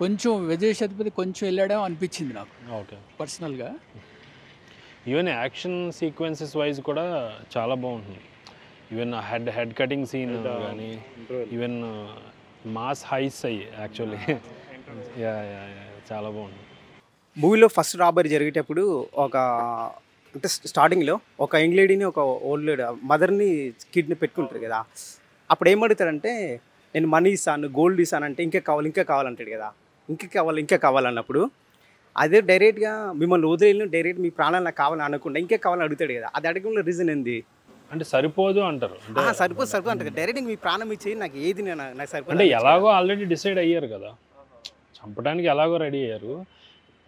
కొంచెం విజయ్ సేతుపతి కొంచెం వెళ్ళాడేమో అనిపించింది నాకు పర్సనల్గా. ఈవెన్ యాక్షన్ సీక్వెన్సెస్ వైజ్ కూడా చాలా బాగుంటుంది. ఈవెన్ హెడ్ కటింగ్ సీన్ కానీ, ఈవెన్ మాస్ హైస్ అయ్యి యాక్చువల్లీ చాలా బాగుంది. మూవీలో ఫస్ట్ రాబరీ జరిగేటప్పుడు అంటే స్టార్టింగ్లో ఒక యంగ్ లేడీని, ఒక ఓల్డ్ లేడీ మదర్ని కిడ్ని పెట్టుకుంటారు కదా. అప్పుడు ఏమడుగుతాడంటే నేను మనీ ఇస్తాను, గోల్డ్ ఇస్తాను అంటే ఇంకా కావాలంటాడు కదా. ఇంకా కావాలన్నప్పుడు అదే డైరెక్ట్గా మిమ్మల్ని వదిలేను, డైరెక్ట్ మీ ప్రాణాలు నాకు కావాలని అనకుండా ఇంకా కావాలని అడుగుతాడు కదా. అది అడగడంలో రీజన్ ఏంది? అంటే సరిపోదు అంటారు. సరిపోదు అంటారు. డైరెక్ట్ మీ ప్రాణం ఇచ్చి నాకు ఏది నాకు సరిపోదు అంటే ఎలాగో ఆల్రెడీ డిసైడ్ అయ్యారు కదా, చంపడానికి ఎలాగో రెడీ అయ్యారు.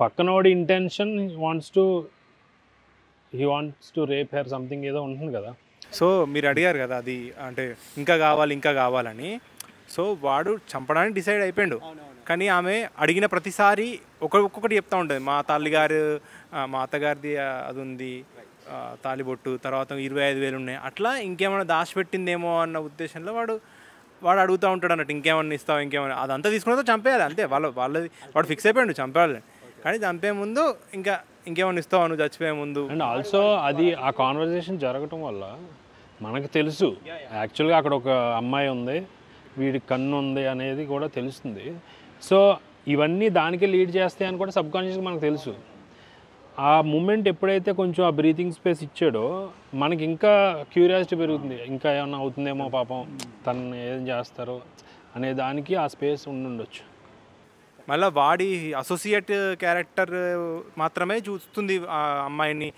పక్కనోడి intention he wants to rape her something ఏదో ఉంటుంది కదా. సో మీరు అడిగారు కదా అది అంటే ఇంకా కావాలని. సో వాడు చంపడానికి డిసైడ్ అయిపోయాడు, కానీ ఆమె అడిగిన ప్రతిసారి ఒక్కొక్కటి చెప్తూ ఉంటుంది. మా తల్లిగారు మా అత్తగారిది అది ఉంది తాలిబొట్టు, తర్వాత 25,000 ఉన్నాయి, అట్లా ఇంకేమైనా దాచిపెట్టిందేమో అన్న ఉద్దేశంలో వాడు అడుగుతూ ఉంటాడు అన్నట్టు. ఇంకేమన్నా ఇస్తావు ఇంకేమన్నా, అదంతా తీసుకున్నదో చంపేయాలి అంతే. వాళ్ళది వాడు ఫిక్స్ అయిపోయాడు చంపేయాలి, కానీ చంపే ముందు ఇంకేమన్నా ఇస్తావు నువ్వు చచ్చిపోయే ముందు. అండ్ ఆల్సో అది ఆ కాన్వర్జేషన్ జరగటం వల్ల మనకు తెలుసు యాక్చువల్గా అక్కడ ఒక అమ్మాయి ఉంది, వీడి కన్ను ఉంది అనేది కూడా తెలుస్తుంది. సో ఇవన్నీ దానికి లీడ్ చేస్తాయి అని కూడా సబ్కాన్షియస్గా మనకు తెలుసు. ఆ మూమెంట్ ఎప్పుడైతే కొంచెం ఆ బ్రీతింగ్ స్పేస్ ఇచ్చాడో మనకి ఇంకా క్యూరియాసిటీ పెరుగుతుంది, ఇంకా ఏమన్నా అవుతుందేమో పాపం, తను ఏం చేస్తారో అనే దానికి ఆ స్పేస్ ఉండొచ్చు. మళ్ళీ వాడి అసోసియేట్ క్యారెక్టర్ మాత్రమే చూస్తుంది ఆ అమ్మాయిని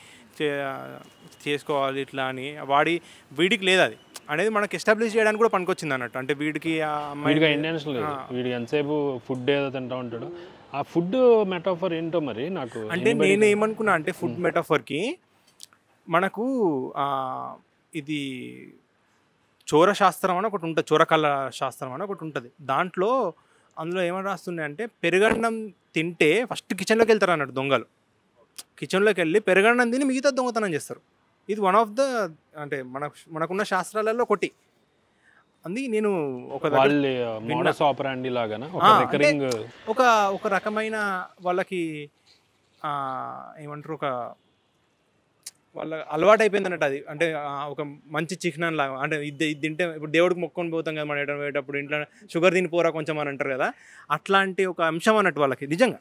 చేసుకోవాలి ఇట్లా అని, వీడికి లేదు అది అనేది మనకి ఎస్టాబ్లిష్ చేయడానికి కూడా పనికొచ్చింది అన్నట్టు. అంటే వీడికి ఆ అమ్మాయికి ఇంటెన్షన్ లేదు, వీడికి ఎంతసేపు ఫుడ్ ఏదో తింటూ ఉంటాడు. ఆ ఫుడ్ మెటాఫర్ ఏంటో మరి నాకు అంటే నేను ఏమనుకున్నా అంటే ఫుడ్ మెటాఫర్కి మనకు ఇది చోర శాస్త్రం అని ఒకటి ఉంటుంది, చోరకళ శాస్త్రం అని ఒకటి ఉంటుంది. అందులో ఏమని రాస్తున్నాయి అంటే పెరుగన్నం తింటే ఫస్ట్ కిచెన్లోకి వెళ్తారు అన్నట్టు దొంగలు. కిచెన్లోకి వెళ్ళి పెరుగన్నం తిని మిగతా దొంగతనం చేస్తారు. ఇది వన్ ఆఫ్ ద అంటే మనకున్న శాస్త్రాలలో ఒకటి. అందుకే నేను ఒక రకమైన వాళ్ళకి ఏమంటారు వాళ్ళ అలవాటు అయిపోయింది అన్నట్టు అది. అంటే ఒక మంచి చిహ్నం లాగా, అంటే ఇది తింటే ఇప్పుడు దేవుడికి మొక్కొని పోతాం కదా మనం పోయేటప్పుడు, ఇంట్లో షుగర్ తినిపోరా కొంచెం అని అంటారు కదా, అట్లాంటి ఒక అంశం అన్నట్టు వాళ్ళకి నిజంగా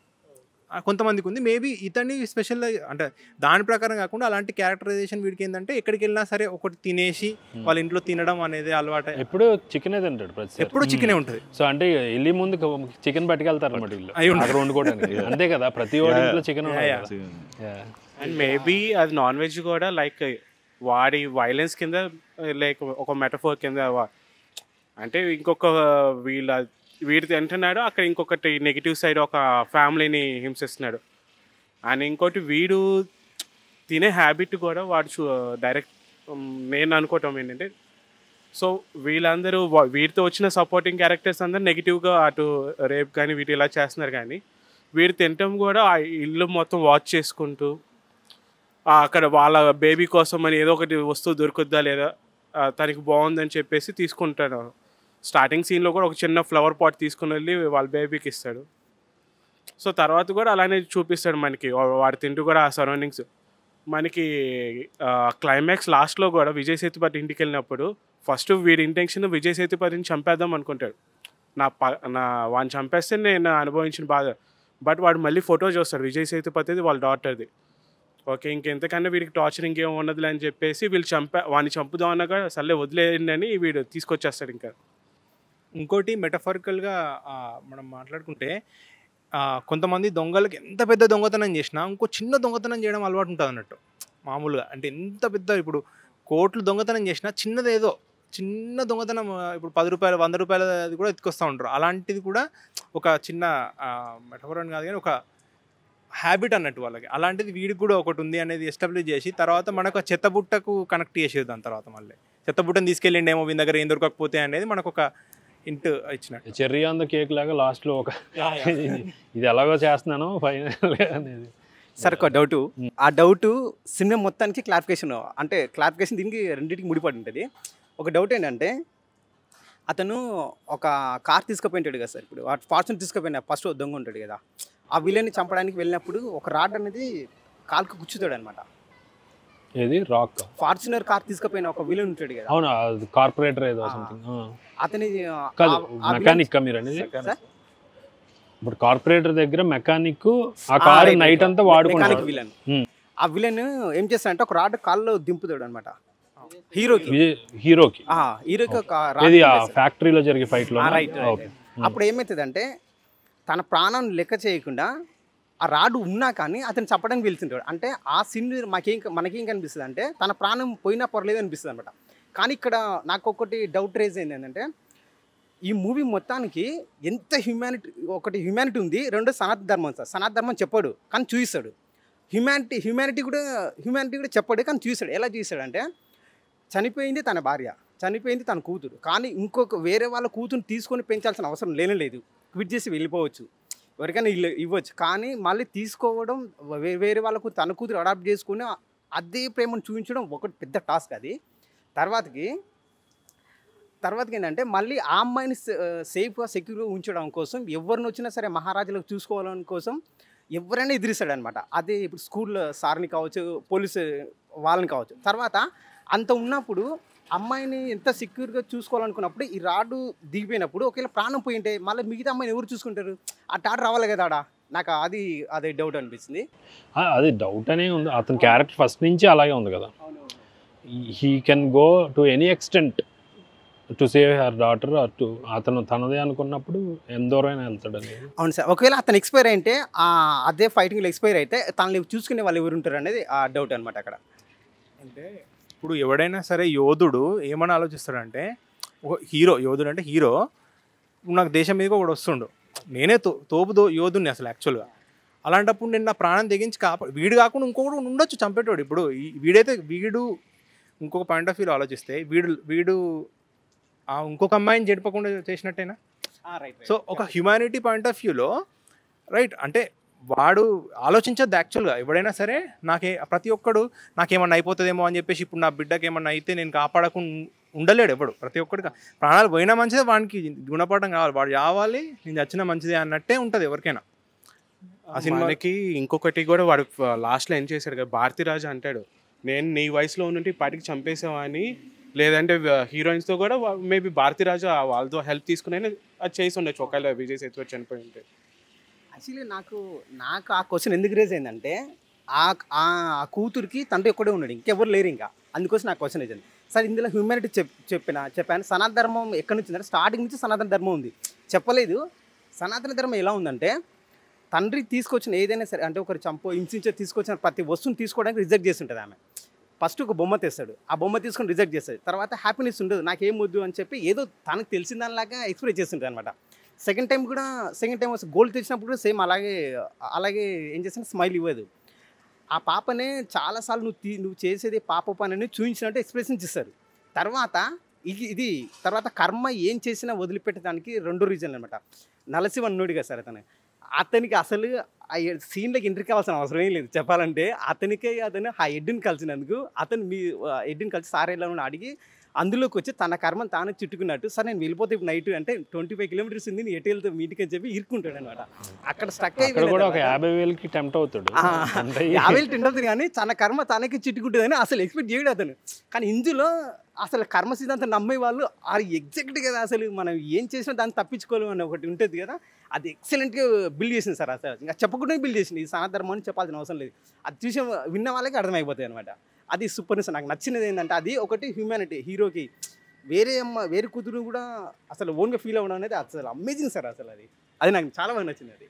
కొంతమందికి ఉంది. మేబీ ఇతన్ని స్పెషల్ అంటే దాని ప్రకారం కాకుండా అలాంటి క్యారెక్టరైజేషన్ వీడికి ఏంటంటే ఎక్కడికి వెళ్ళినా సరే ఒకటి తినేసి వాళ్ళ ఇంట్లో తినడం అనేది అలవాటు. ఎప్పుడు చికెనే తింటాడు, ఎప్పుడు చికెనే ఉంటుంది. సో అంటే వెళ్ళి ముందు చికెన్ పట్టుకెళ్తారు అన్నమాట ఇల్లు అక్కడ వండుకోవడానికి. అంతే కదా, ప్రతి వాడి ఇంట్లో చికెన్. అండ్ మేబీ అది నాన్ వెజ్ కూడా లైక్ వాడి వైలెన్స్ కింద లైక్ ఒక మెటఫోర్ కింద, అంటే ఇంకొక వీడు తింటున్నాడు, అక్కడ ఇంకొకటి నెగిటివ్ సైడ్ ఒక ఫ్యామిలీని హింసిస్తున్నాడు. అండ్ ఇంకోటి వీడు తినే హ్యాబిట్ కూడా వాడు డైరెక్ట్ నేను అనుకోవటం ఏంటంటే, సో వీళ్ళందరూ వీటితో వచ్చిన సపోర్టింగ్ క్యారెక్టర్స్ అందరూ నెగిటివ్గా అటు రేప్ కానీ వీటి ఇలా చేస్తున్నారు, కానీ వీడు తినటం కూడా ఆ ఇల్లు మొత్తం వాచ్ చేసుకుంటూ అక్కడ వాళ్ళ బేబీ కోసం అని ఏదో ఒకటి వస్తువు దొరుకుద్దా లేదా తనకి బాగుందని చెప్పేసి తీసుకుంటాడు. స్టార్టింగ్ సీన్లో కూడా ఒక చిన్న ఫ్లవర్ పాట్ తీసుకుని వెళ్ళి వాళ్ళ బేబీకి ఇస్తాడు. సో తర్వాత కూడా అలానే చూపిస్తాడు మనకి వాడు తింటూ కూడా ఆ సరౌండింగ్స్. మనకి క్లైమాక్స్ లాస్ట్లో కూడా విజయ్ సేతుపతి ఇంటికి వెళ్ళినప్పుడు ఫస్ట్ వీడి ఇంటెన్షన్ విజయ్ సేతుపతిని చంపేద్దాం అనుకుంటాడు. వాడిని చంపేస్తే నేను అనుభవించిన బాధ. బట్ వాడు మళ్ళీ ఫోటో చూస్తాడు విజయ్ సేతుపతిది వాళ్ళ డాటర్ది. ఓకే ఇంకెంతకన్నా వీడికి టార్చర్ ఇంకేం ఉన్నదిలే అని చెప్పేసి వాడిని చంపుదాం అన్నాక సర్లే వదిలేయండి అని వీడు తీసుకొచ్చేస్తాడు. ఇంకా ఇంకోటి మెటఫరికల్గా మనం మాట్లాడుకుంటే కొంతమంది దొంగలకి ఎంత పెద్ద దొంగతనం చేసినా ఇంకో చిన్న దొంగతనం చేయడం అలవాటు ఉంటుంది అన్నట్టు మామూలుగా. అంటే ఎంత పెద్ద ఇప్పుడు కోట్లు దొంగతనం చేసినా చిన్నదేదో చిన్న దొంగతనం, ఇప్పుడు 10 రూపాయలు 100 రూపాయలు అది కూడా ఎత్తుకొస్తూ ఉంటారు. అలాంటిది కూడా ఒక చిన్న మెటఫర్ అని కాదు కానీ ఒక హ్యాబిట్ అన్నట్టు వాళ్ళకి. అలాంటిది వీడికి కూడా ఒకటి ఉంది అనేది ఎస్టాబ్లిష్ చేసి తర్వాత మనకు చెత్తబుట్టకు కనెక్ట్ చేసేది. దాని తర్వాత మళ్ళీ చెత్తబుట్టను తీసుకెళ్ళిండి ఏమో వీని దగ్గర ఏం దొరకకపోతే అనేది మనకు ఒక ఇంట్ ఇచ్చినట్టు. చెర్రీ ఆన్ ద కేక్ లాగా లాస్ట్లో ఒక ఇది ఎలాగో చేస్తున్నాను ఫైనల్ అనేది. సార్ ఒక డౌటు, ఆ డౌటు సినిమా మొత్తానికి క్లారిఫికేషన్, అంటే క్లారిఫికేషన్ దీనికి రెండింటికి ముడిపడి ఉంటుంది. ఒక డౌట్ ఏంటంటే అతను ఒక కార్ తీసుకుపోయింటాడు కదా సార్, ఇప్పుడు ఫార్చ్యూనర్ తీసుకుపోయిన ఫస్ట్ దొంగ ఉంటాడు కదా, ఆ విలన్ని చంపడానికి వెళ్ళినప్పుడు ఒక రాడ్ అనేది కాలుకు గుచ్చుతాడు అనమాట. ఏది రాక్ ఫార్చ్యూనర్ కార్ తీసుకుపోయిన ఒక విలన్ ఉంటాడు కదా, అవునా కార్పొరేటర్ ఏదో సంథింగ్, అతని మెకానిక్ మీరు అనేది. ఇప్పుడు కార్పొరేటర్ దగ్గర మెకానిక్ ఆ కార్ నైట్ అంతా వాడుకుంటాడు విలన్. ఆ విలన్ ఏం చేస్తాడంటే ఒక రాడ్ కాల్లో దింపుతాడు అనమాట హీరోకి ఫ్యాక్టరీలో జరిగే ఫైట్ లో. అప్పుడు ఏమవుతుందంటే తన ప్రాణం లెక్క చేయకుండా ఆ రాడు ఉన్నా కానీ అతను చెప్పడానికి వెళ్తుంటాడు. అంటే ఆ సీన్ మనకేం కనిపిస్తుంది అంటే తన ప్రాణం పోయినా పర్లేదు అనిపిస్తుంది అనమాట. కానీ ఇక్కడ నాకు ఒకటి డౌట్ రేజ్ అయింది ఏంటంటే ఈ మూవీ మొత్తానికి ఎంత హ్యూమానిటీ ఉంది, రెండో సనాతన ధర్మం సార్. సనాతన ధర్మం చెప్పాడు కానీ చూపిస్తాడు, హ్యూమానిటీ కూడా చెప్పాడు కానీ చూపిస్తాడు. ఎలా చూపిస్తాడు అంటే చనిపోయింది తన భార్య, చనిపోయింది తన కూతురు, కానీ వేరే వాళ్ళ కూతురుని తీసుకొని పెంచాల్సిన అవసరం లేదు, క్విట్ చేసి వెళ్ళిపోవచ్చు, ఎవరికైనా ఇవ్వచ్చు. కానీ మళ్ళీ తీసుకోవడం, వేరే వాళ్ళకు తన కూతురు అడాప్ట్ చేసుకుని అదే ప్రేమను చూపించడం ఒకటి పెద్ద టాస్క్. అది తర్వాతకి ఏంటంటే మళ్ళీ ఆ అమ్మాయిని సేఫ్గా సెక్యూర్గా ఉంచడం కోసం ఎవరిని వచ్చినా సరే మహారాజులకు చూసుకోవాలని కోసం ఎవరైనా ఎదిరిస్తాడు అనమాట. అదే ఇప్పుడు స్కూల్లో సార్ని కావచ్చు, పోలీసు వాళ్ళని కావచ్చు. తర్వాత అంత ఉన్నప్పుడు అమ్మాయిని ఎంత సెక్యూర్గా చూసుకోవాలనుకున్నప్పుడు ఈ రాడు దిగిపోయినప్పుడు ఒకవేళ ప్రాణం పోయింటే మళ్ళీ మిగతా అమ్మాయిని ఎవరు చూసుకుంటారు? ఆ టాట్ రావాలి కదా ఆడ. నాకు అదే డౌట్ అనిపించింది. అది డౌట్ అనే ఉంది. అతని క్యారెక్టర్ ఫస్ట్ నుంచి అలాగే ఉంది కదా. He can go to any extent to save her daughter or to అతను తనదే అనుకున్నప్పుడు ఎందరైనా వెళ్తాడు అనేది. అవును సార్. ఒకవేళ అతను ఎక్స్పైర్ అయితే అదే ఫైటింగ్లో ఎక్స్పైర్ అయితే తనని చూసుకునే వాళ్ళు ఎవరు ఉంటారు అనేది ఆ డౌట్ అనమాట అక్కడ. అంటే ఇప్పుడు ఎవడైనా సరే యోధుడు ఏమని ఆలోచిస్తాడంటే, ఒక యోధుడు అంటే హీరో నాకు దేశం మీదకి ఒకటి వస్తుండు, నేనే తోపు యోధుని అసలు యాక్చువల్గా. అలాంటప్పుడు నేను నా ప్రాణం తెగించి వీడు కాకుండా ఇంకొకటి ఉండొచ్చు చంపేటోడు. ఇప్పుడు వీడు ఇంకొక పాయింట్ ఆఫ్ వ్యూలో ఆలోచిస్తే వీడు ఇంకొక అమ్మాయిని జడపకుండా చేసినట్టేనా? సో ఒక హ్యుమానిటీ పాయింట్ ఆఫ్ వ్యూలో రైట్ అంటే వాడు ఆలోచించద్దు యాక్చువల్గా. ఎవడైనా సరే ప్రతి ఒక్కడు నాకేమన్నా అయిపోతుందేమో అని చెప్పేసి ఇప్పుడు నా బిడ్డకి ఏమన్నా అయితే నేను కాపాడకుండా ఉండలేడు ఎవడు. ప్రతి ఒక్కడికి ప్రాణాలు పోయినా మంచిదే, వానికి గుణపాఠం కావాలి, వాడు కావాలి, నేను చచ్చినా మంచిదే అన్నట్టే ఉంటుంది ఎవరికైనా. ఆ సినిమాకి ఇంకొకటి కూడా వాడు లాస్ట్లో ఏం చేశాడు కదా, భారతీరాజు అంటాడు నేను నీ వయసులో ఉన్నట్టు పాటికి చంపేసావా అని. లేదంటే హీరోయిన్స్తో కూడా మేబీ భారతీరాజు వాళ్ళతో హెల్ప్ తీసుకుని అది చేసి ఉండొచ్చు ఒకవేళ విజయ్ సేతుపతి చనిపోయి ఉంటే. యాక్చువల్లీ నాకు ఆ క్వశ్చన్ ఎందుకు రేజ్ అయిందంటే ఆ కూతురికి తండ్రి ఒక్కడే ఉన్నాడు, ఇంకెవరు లేరు ఇంకా. అందుకోసం నాకు క్వశ్చన్ వచ్చింది. సార్ ఇందులో హ్యూమానిటీ చెప్పాను. సనాతన ధర్మం ఎక్కడి నుంచి ఉందంటే స్టార్టింగ్ నుంచి సనాతన ధర్మం ఉంది, చెప్పలేదు. సనాతన ధర్మం ఎలా ఉందంటే తండ్రి తీసుకొచ్చిన ఏదైనా సరే అంటే ఒకరు హింసించే తీసుకొచ్చిన ప్రతి వస్తువుని తీసుకోవడానికి రిజెక్ట్ చేస్తుంటుంది ఆమె. ఫస్ట్ ఒక బొమ్మ తెస్తాడు, ఆ బొమ్మ తీసుకొని రిజెక్ట్ చేస్తాడు. తర్వాత హ్యాపీనెస్ ఉండదు, నాకేం వద్దు అని చెప్పి ఏదో తనకు తెలిసిన దానిలాగా ఎక్స్ప్రెస్ చేస్తుంటుంది అనమాట. సెకండ్ టైం గోల్డ్ తెచ్చినప్పుడు కూడా సేమ్ అలాగే ఏం చేసిన స్మైల్ ఇవ్వదు. ఆ పాపనే చాలాసార్లు నువ్వు చేసేది పాప పని అని చూపించినట్టు ఎక్స్ప్రెషన్స్ ఇస్తారు. తర్వాత కర్మ ఏం చేసినా వదిలిపెట్టడానికి 2 రీజన్లు అనమాట. నలసి వన్నుడిగా సార్ అతనికి అసలు ఆ సీన్లోకి ఎంట్రీ కావాల్సిన అవసరం ఏం లేదు చెప్పాలంటే. అతను ఆ ఎడ్డుని కలిసినందుకు మీ ఎడ్డుని కలిసి సార్ ఎలా అడిగి అందులోకి వచ్చి తన కర్మను తాను చుట్టుకున్నట్టు, సార్ నేను వెళ్ళిపోతే ఇప్పుడు నైట్ అంటే 25 కిలోమీటర్స్ ఉంది, నేను ఎటు వెళ్తే మీటికి అని చెప్పి ఇరుక్కుంటాడు అనమాట. అక్కడ స్టక్ అయిపోయి కూడా ఒక 50,000కి టెంప్ట్ అవుతాడు. 50,000 టెంప్ట్ అవుతుంది కానీ తన కర్మ తనకి చుట్టుకుంటుందని అసలు ఎక్స్పెక్ట్ చేయడు అతను. కానీ ఇందులో అసలు కర్మ సిద్ధాంతం నమ్మే వాళ్ళు ఎగ్జాక్ట్ కదా, అసలు మనం ఏం చేసినా దాన్ని తప్పించుకోలేము అని ఒకటి ఉంటుంది కదా, అది ఎక్సలెంట్గా బిల్డ్ చేసింది సార్. అసలు ఇంకా చెప్పకుండా బిల్డ్ చేసింది. ఈ సనాతన ధర్మం అని చెప్పాల్సిన అవసరం లేదు, అది చూసి విన్న వాళ్ళకి అర్థమైపోతాయి అనమాట. అది సూపర్ సార్. నాకు నచ్చినది ఏంటంటే అది ఒకటి హ్యూమానిటీ. హీరోకి వేరే కూతురు కూడా అసలు ఓన్గా ఫీల్ అవ్వడం అనేది అసలు అమేజింగ్ సార్. అసలు అది నాకు చాలా బాగా నచ్చింది. అది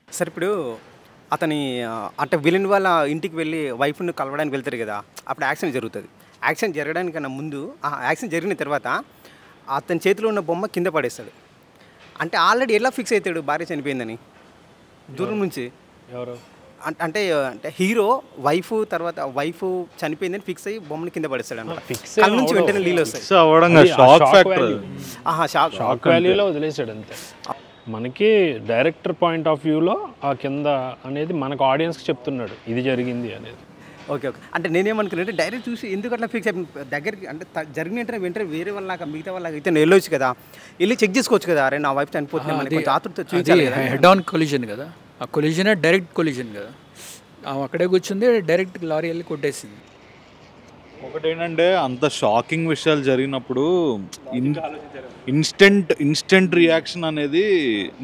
సార్ ఇప్పుడు అతని అంటే విలన్ వాళ్ళ ఇంటికి వెళ్ళి వైఫ్ని కలవడానికి వెళ్తారు కదా, అప్పుడు యాక్సిడెంట్ జరుగుతుంది. యాక్సిడెంట్ జరగడానికన్నా ముందు యాక్సిడెంట్ జరిగిన తర్వాత అతని చేతిలో ఉన్న బొమ్మ కింద పడేస్తాడు. అంటే ఆల్రెడీ ఎలా ఫిక్స్ అవుతాడు భార్య చనిపోయిందని దూరం నుంచి? ఎవరు అంటే హీరో వైఫ్ చనిపోయిందని ఫిక్స్ అయ్యి బొమ్మని కింద పడేస్తాడు అనమాట. కళ్ళ నుంచి వెంటనే నీళ్ళు వస్తాయి. షాక్ వాల్యూలో వదిలేసాడు అంతే. మనకి డైరెక్టర్ పాయింట్ ఆఫ్ వ్యూలో ఆ కింద అనేది మనకు ఆడియన్స్కి చెప్తున్నాడు ఇది జరిగింది అనేది. ఓకే. అంటే నేనేమనుకున్నానంటే డైరెక్ట్ చూసి ఎందుకు అట్లా ఫిక్స్ అయిపోయింది దగ్గరికి అంటే జరిగిన వెంటనే వేరే వాళ్ళలాగా మిగతా వాళ్ళకి అయితే వెళ్ళొచ్చు కదా, వెళ్ళి చెక్ చేసుకోవచ్చు కదా, అరే నా వైఫ్ చనిపోతుంది మనకి ఆతృత చూపించాలి. హెడ్ ఆన్ కొలిజన్ కదా, ఆ కొలిజనే డైరెక్ట్ కొలిజన్ కదా, అక్కడే కూర్చుంది డైరెక్ట్ లారీ వెళ్ళి కొట్టేసింది. ఒకటి ఏంటంటే అంత షాకింగ్ విషయాలు జరిగినప్పుడు ఇన్స్టెంట్ రియాక్షన్ అనేది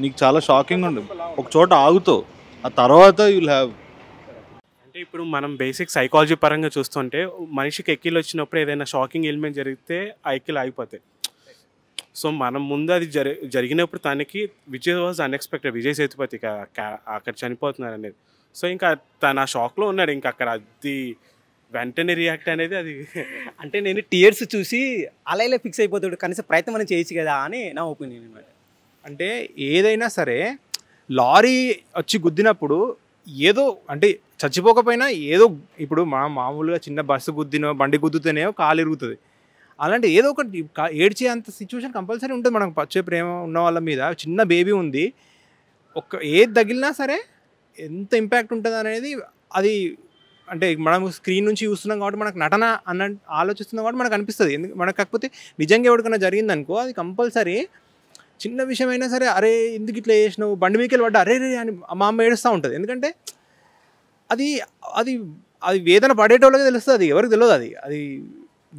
నీకు చాలా షాకింగ్ ఉంటుంది. ఒక చోట ఆగుతావు, ఆ తర్వాత యుల్ హ్యావ్. అంటే ఇప్పుడు మనం బేసిక్ సైకాలజీ పరంగా చూస్తుంటే మనిషికి ఎక్కిలు వచ్చినప్పుడు ఏదైనా షాకింగ్ ఎలిమెంట్ జరిగితే ఆ ఎక్కిలు ఆగిపోతాయి. సో మనం ముందు అది జరిగినప్పుడు తనకి విజయ్ వాజ్ అన్ఎక్స్పెక్టెడ్, విజయ్ సేతుపతి అక్కడ చనిపోతున్నారు అనేది. సో ఇంకా తను ఆ షాక్లో ఉన్నాడు. ఇంకా అక్కడ అది వెంటనే రియాక్ట్ అనేది అది అంటే నేను టీయర్స్ చూసి అలా ఇలా ఫిక్స్ అయిపోతాడు, కనీసం ప్రయత్నం మనం చేయొచ్చు కదా అని నా ఒపీనియన్ అనమాట. అంటే ఏదైనా సరే లారీ వచ్చి గుద్దినప్పుడు ఏదో అంటే చచ్చిపోకపోయినా ఏదో, ఇప్పుడు మామూలుగా చిన్న బస్సు గుద్దినో బండి గుద్దుతూనే కాలు ఇరుగుతుంది. అలాంటి ఏదో ఒకటి ఏడ్చే అంత సిచ్యువేషన్ కంపల్సరీ ఉంటుంది మనకు. పచ్చే ప్రేమ ఉన్న వాళ్ళ మీద చిన్న బేబీ ఉంది, ఏది తగిలినా సరే ఎంత ఇంపాక్ట్ ఉంటుంది అనేది అది. అంటే మనం స్క్రీన్ నుంచి చూస్తున్నాం కాబట్టి మనకు నటన అన్న ఆలోచిస్తున్నాం కాబట్టి మనకు అనిపిస్తుంది. మనకు కాకపోతే నిజంగా ఎవరికైనా జరిగిందనుకో అది కంపల్సరీ చిన్న విషయమైనా సరే, అరే ఎందుకు ఇట్లా చేసినావు, బండి మీకెళ్ళి పడ్డా అరే రే అని మా అమ్మ ఏడుస్తూ ఉంటుంది. ఎందుకంటే అది అది అది వేదన పడేటోళ్ళకి తెలుస్తుంది, అది ఎవరికి తెలియదు. అది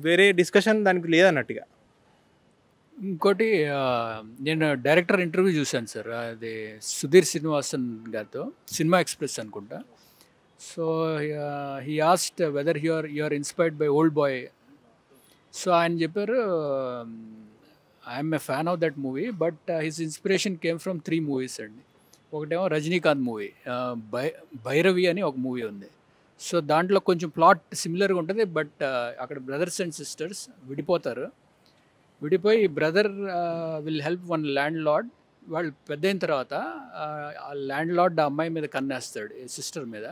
వేరే డిస్కషన్ దానికి లేదన్నట్టుగా. ఇంకోటి నేను డైరెక్టర్ ఇంటర్వ్యూ చూశాను సార్, అది సుధీర్ శ్రీనివాసన్ గారితో, సినిమా ఎక్స్ప్రెస్ అనుకుంటా. So he asked whether you are inspired by Oldboy. So ఆయన చెప్పారు, I'm a fan of that movie, but his inspiration came from 3 movies అండి. ఒకటేమో రజనీకాంత్ మూవీ భైరవి అని ఒక మూవీ ఉంది. సో దాంట్లో కొంచెం ప్లాట్ సిమిలర్గా ఉంటుంది, బట్ అక్కడ బ్రదర్స్ అండ్ సిస్టర్స్ విడిపోతారు. విడిపోయి brother will help one landlord. వాళ్ళు పెద్ద అయిన తర్వాత ఆ ల్యాండ్ లార్డ్ ఆ అమ్మాయి మీద కన్నేస్తాడు, సిస్టర్ మీద.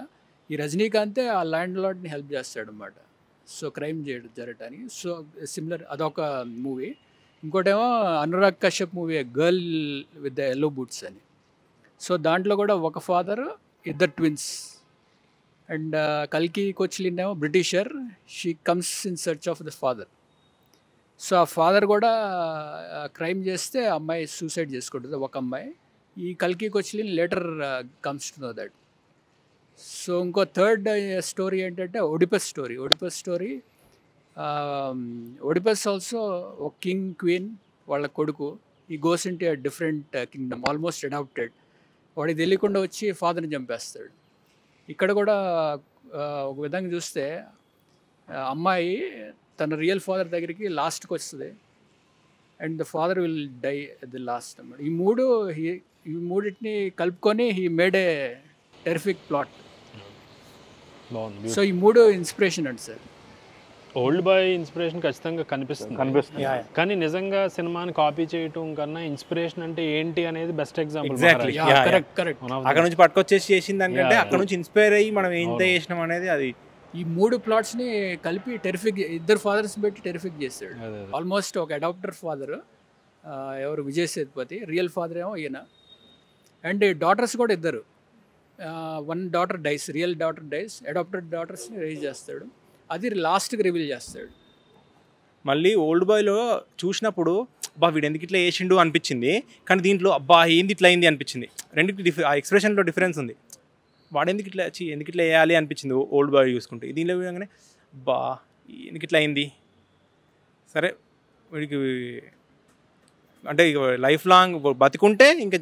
ఈ రజనీకాంతే ఆ ల్యాండ్ లార్డ్ని హెల్ప్ చేస్తాడు అనమాట. సో క్రైమ్ జరగటానికి. సో సిమిలర్ అదొక మూవీ. ఇంకోటేమో Anurag Kashyap movie girl with the yellow boots అని. సో దాంట్లో కూడా ఒక ఫాదర్, ఇద్దరు ట్విన్స్. అండ్ కల్కి కోచ్లిన్ ఏమో Britisher, she comes in search of the father. So ఆ ఫాదర్ కూడా క్రైమ్ చేస్తే అమ్మాయి సూసైడ్ చేసుకుంటుంది, ఒక అమ్మాయి. ఈ కల్కి Koechlin later comes to know that. So ఇంకో థర్డ్ స్టోరీ ఏంటంటే ఒడిపస్ స్టోరీ. ఒడిపస్ ఆల్సో ఒక కింగ్ క్వీన్ వాళ్ళ కొడుకు. ఈ goes into a different kingdom, almost adapted. వాడికి తెలియకుండా వచ్చి ఫాదర్ని చంపేస్తాడు. ఇక్కడ కూడా ఒక విధంగా చూస్తే అమ్మాయి తన రియల్ ఫాదర్ దగ్గరికి లాస్ట్కి వస్తుంది, and the father will die at the last అన్నమాట. ఈ మూడింటిని కలుపుకొని he made a terrific plot. So ఈ 3 ఇన్స్పిరేషన్ అండి సార్. ఓల్డ్ బాయ్ ఇన్స్పిరేషన్ ఖచ్చితంగా కనిపిస్తుంది. కానీ నిజంగా సినిమాని కాపీ చేయటం కన్నా ఇన్స్పిరేషన్ అంటే ఏంటి అనేది బెస్ట్ ఎగ్జాంపుల్. అక్కడ నుంచి పట్టుకొచ్చేసి చేసిన దానికంటే అక్కడ నుంచి ఇన్స్పైర్ అయ్యి మనం ఎంత చేసినాం అనేది అది. ఈ 3 ప్లాట్స్ని కలిపి టెరిఫిక్, ఇద్దరు ఫాదర్స్ పెట్టి టెరిఫిక్ చేస్తాడు. ఆల్మోస్ట్ ఒక అడాప్టర్ ఫాదర్ ఎవరు, విజయ్ సేతుపతి. రియల్ ఫాదర్ ఏమో ఈయన. అండ్ డాటర్స్ కూడా ఇద్దరు. 1 daughter dies, real daughter dies, adapted డాటర్స్ని రైజ్ చేస్తాడు. అది లాస్ట్కి రివీల్ చేస్తాడు. మళ్ళీ ఓల్డ్ బాయ్లో చూసినప్పుడు అబ్బా వీడు ఎందుకు ఇట్లా వేసిండు అనిపించింది, కానీ దీంట్లో అబ్బా ఏంది ఇట్లా అయింది అనిపించింది. రెండింటికి ఆ ఎక్స్ప్రెషన్లో డిఫరెన్స్ ఉంది. వాడు ఎందుకు ఇట్లా వేయాలి అనిపించింది ఓల్డ్ బాయ్ చూసుకుంటే. దీనిలో విధంగానే అబ్బా ఎందుకు ఇట్లా అయింది, సరే వీడికి అంటే లైఫ్ లాంగ్ బతికుంటే ఇంకా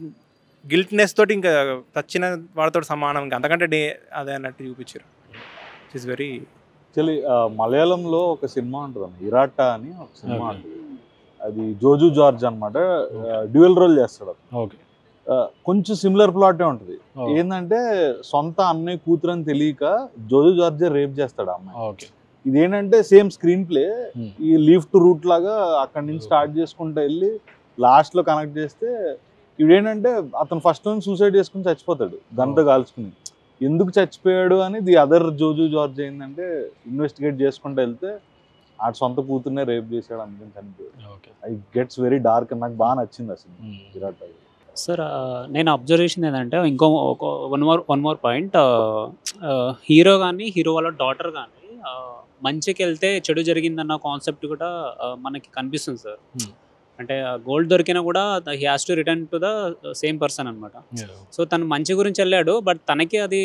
గిల్ట్నెస్ తోటి ఇంకా చచ్చిన వాడితో సమానం, ఇంకా అంతకంటే అదే అన్నట్టు చూపించారు. ఇట్ ఈస్ వెరీ యాక్చువల్లీ మలయాళంలో ఒక సినిమా ఉంటుంది, ఇరాటా అని ఒక సినిమా ఉంటుంది. అది జోజు జార్జ్ అనమాట, డ్యూయల్ రోల్ చేస్తాడు. ఓకే, కొంచెం సిమిలర్ ప్లాటే ఉంటుంది. ఏంటంటే సొంత అన్నయ్య కూతురు అని తెలియక జోజు జార్జే రేప్ చేస్తాడు అమ్మాయి. ఓకే, ఇదేంటంటే సేమ్ స్క్రీన్ ప్లే, ఈ లీవ్ టు రూట్ లాగా అక్కడి నుంచి స్టార్ట్ చేసుకుంటూ వెళ్ళి లాస్ట్లో కనెక్ట్ చేస్తే ఇదేంటంటే అతను ఫస్ట్ నుంచి సూసైడ్ చేసుకుని చచ్చిపోతాడు గంట కాల్చుకుని. ఎందుకు చచ్చిపోయాడు అని ది అదర్ జోజు జార్జ్ ఏంటంటే ఇన్వెస్టిగేట్ చేసుకుంటూ వెళ్తే ఆ సొంత కూతుర్నే రేప్ చేశాడు, అందుకని చనిపోయాడు. I gets very dark. నాకు బాగా నచ్చింది అసలు విరాట్. సార్ నేను అబ్జర్వేషన్ ఏంటంటే ఇంకో వన్ మోర్ పాయింట్, హీరో కానీ హీరో వాళ్ళ డాటర్ కానీ మంచికి వెళ్తే చెడు జరిగిందన్న కాన్సెప్ట్ కూడా మనకి కనిపిస్తుంది సార్. అంటే గోల్డ్ దొరికినా కూడా he has to return to the same person అనమాట. సో తను మంచి గురించి వెళ్ళాడు, బట్ తనకి అది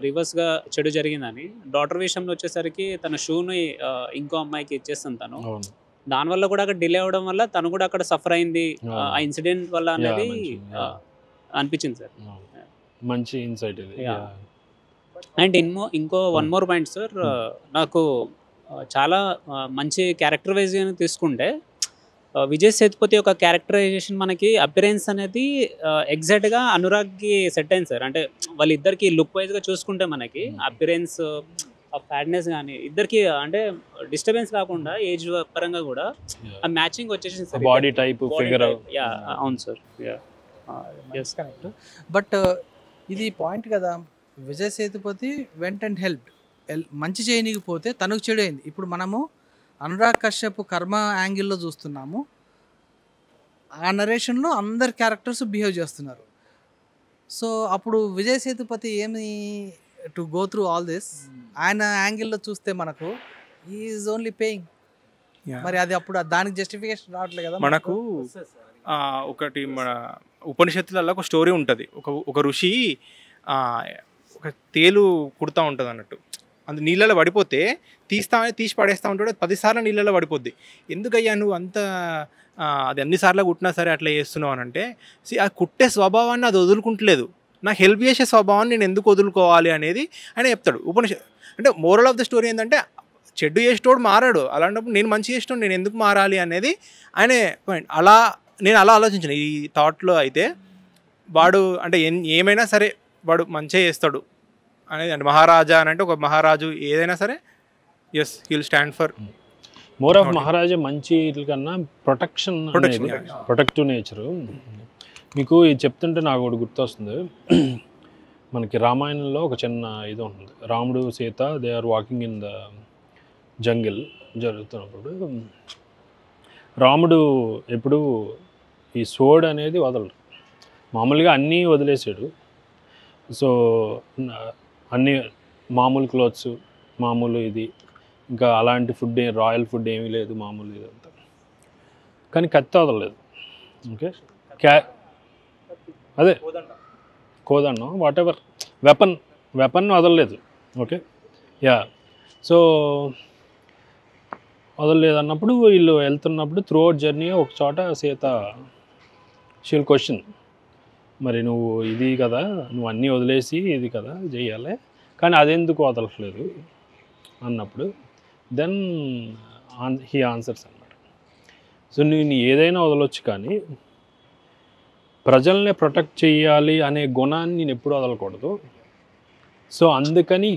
రివర్స్గా చెడు జరిగిందని. డాటర్ విషయంలో వచ్చేసరికి తన షూని ఇంకో అమ్మాయికి ఇచ్చేస్తాను తను. దానివల్ల కూడా అక్కడ డిలే అవ్వడం వల్ల తను కూడా అక్కడ సఫర్ అయింది ఆ ఇన్సిడెంట్ వల్ల అనేది అనిపించింది సార్. మంచి ఇన్సైట్ ఇది. అండ్ ఇంకో వన్ మోర్ పాయింట్ సార్, నాకు చాలా మంచి క్యారెక్టర్ వైజ్గా తీసుకుంటే విజయ్ సేతుపతి ఒక క్యారెక్టరైజేషన్ మనకి అపిరెన్స్ అనేది ఎగ్జాక్ట్గా అనురాగ్కి సెట్ అయింది సార్. అంటే వాళ్ళిద్దరికి లుక్ వైజ్గా చూసుకుంటే మనకి అపిరెన్స్ ఆ ఫ్యాట్నెస్ కానీ ఇద్దరికి అంటే డిస్టర్బెన్స్ కాకుండా ఏజ్ పరంగా కూడా ఆ మ్యాచింగ్ వచ్చేసింది sir. Body type figure. Yeah అవును సార్. Yeah correct. బట్ ఇది పాయింట్ కదా, Vijay Sethupathi went and help మంచి చేయనీకపోతే తనకు చెడు అయింది. ఇప్పుడు మనము అనురాగ్ కశ్యప్ కర్మ యాంగిల్లో చూస్తున్నాము, ఆ నరేషన్లో అందరు క్యారెక్టర్స్ బిహేవ్ చేస్తున్నారు. సో అప్పుడు విజయ్ సేతుపతి ఏమి to go through all this, ఆయన యాంగిల్లో చూస్తే మనకు ఈజ్ ఓన్లీ పేయింగ్. మరి అది అప్పుడు దానికి జస్టిఫికేషన్ రావట్లేదు కదా మనకు. ఒకటి మన ఉపనిషత్తులలో ఒక స్టోరీ ఉంటుంది. ఒక ఋషి ఒక తేలు కుడతా ఉంటుంది అన్నట్టు. అంత నీళ్ళలో పడిపోతే తీసి పడేస్తూ ఉంటాడు. 10 సార్లు నీళ్ళలో పడిపోద్ది. ఎందుకయ్యా నువ్వు అంత అది అన్నిసార్లు కుట్టినా సరే అట్లా చేస్తున్నావు అని అంటే, ఆ కుట్టే స్వభావాన్ని అది వదులుకుంటలేదు, నాకు హెల్ప్ చేసే స్వభావాన్ని నేను ఎందుకు వదులుకోవాలి అనేది ఆయన చెప్తాడు. అంటే మోరల్ ఆఫ్ ద స్టోరీ ఏంటంటే చెడ్డు చేసేటోడు మారాడు, అలాంటప్పుడు నేను మంచి చేసేటోడు నేను ఎందుకు మారాలి అనేది ఆయన పాయింట్. నేను అలా ఆలోచించాను ఈ థాట్లో. అయితే వాడు అంటే ఏమైనా సరే వాడు మంచిగా చేస్తాడు అనేది. అంటే మహారాజా అని అంటే ఒక మహారాజు ఏదైనా సరే as he'll stand for more of Maharaja. మంచి కన్నా ప్రొటెక్టివ్ నేచరు. మీకు ఇది చెప్తుంటే నాకు ఒకటి గుర్తొస్తుంది. మనకి రామాయణంలో ఒక చిన్న ఇది ఉంటుంది. రాముడు Sita they are walking in the jungle జరుగుతున్నప్పుడు రాముడు ఎప్పుడు ఈ సోడ్ అనేది వదలడు. మామూలుగా అన్నీ వదిలేసాడు. సో అన్నీ మామూలు క్లోత్స్, మామూలు ఇది, ఇంకా అలాంటి ఫుడ్ రాయల్ ఫుడ్ ఏమీ లేదు, మామూలు ఇదంతా. కానీ కత్తి వదలలేదు. ఓకే, అదే కోదండం వాట్ ఎవర్ వెపన్ వదలలేదు. Okay, yeah. సో వదలలేదు అన్నప్పుడు వీళ్ళు వెళ్తున్నప్పుడు త్రూ అవుట్ జర్నీ ఒక చోట సీత షీల్ క్వశ్చన్, మరి నువ్వు ఇది కదా, నువ్వు అన్నీ వదిలేసి ఇది కదా చేయాలి, కానీ అదెందుకు వదలట్లేదు అన్నప్పుడు దెన్ హీ ఆన్సర్స్ అన్నమాట. సో నేను ఏదైనా వదలొచ్చు, కానీ ప్రజల్ని ప్రొటెక్ట్ చేయాలి అనే గుణాన్ని నేను ఎప్పుడు వదలకూడదు. సో అందుకని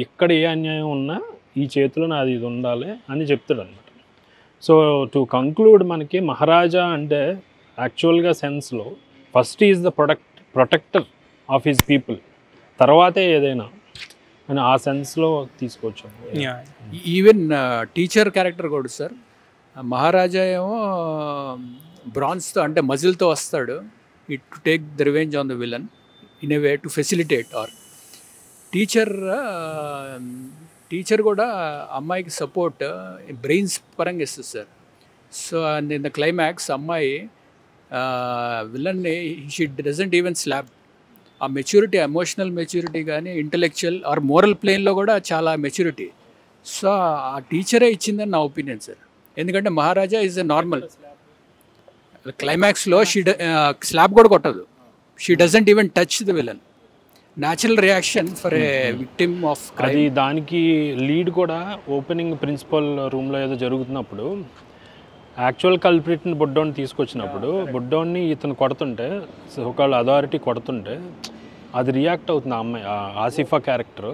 ఎక్కడ ఏ అన్యాయం ఉన్నా ఈ చేతిలో నాది ఇది ఉండాలి అని చెప్తాడు అనమాట. సో టు కంక్లూడ్, మనకి మహారాజా అంటే యాక్చువల్గా సెన్స్లో first is the protector of his people, తర్వాతే ఏదైనా అని ఆ సెన్స్లో తీసుకోవచ్చు. ఈవెన్ టీచర్ క్యారెక్టర్ కూడా సార్, మహారాజా ఏమో బ్రాన్స్తో అంటే మజిల్తో వస్తాడు, it to take the revenge on the villain in a way to facilitate. Or teacher కూడా అమ్మాయికి సపోర్ట్ బ్రెయిన్స్ పరంగా ఇస్తుంది sir. So and in the climax అమ్మాయి విలన్ని షీ డజంట్ ఈవెన్ స్లాప్. ఆ మెచ్యూరిటీ, ఎమోషనల్ మెచ్యూరిటీ కానీ ఇంటలెక్చువల్ ఆర్ మోరల్ ప్లేన్లో కూడా చాలా మెచ్యూరిటీ. సో ఆ టీచరే ఇచ్చిందని నా ఒపీనియన్ సార్. ఎందుకంటే మహారాజా ఈజ్ ఎ నార్మల్, క్లైమాక్స్లో స్లాప్ కూడా కొట్టదు, she doesn't even touch the villain. Natural reaction for a victim of అది. దానికి లీడ్ కూడా ఓపెనింగ్ ప్రిన్సిపల్ రూమ్లో ఏదో జరుగుతున్నప్పుడు యాక్చువల్ కల్ప్రిట్ని బుడ్డోని తీసుకొచ్చినప్పుడు బుడ్డోని ఇతను కొడుతుంటే, ఒకళ్ళ అథారిటీ కొడుతుంటే అది రియాక్ట్ అవుతుంది ఆ అమ్మాయి, Asifa character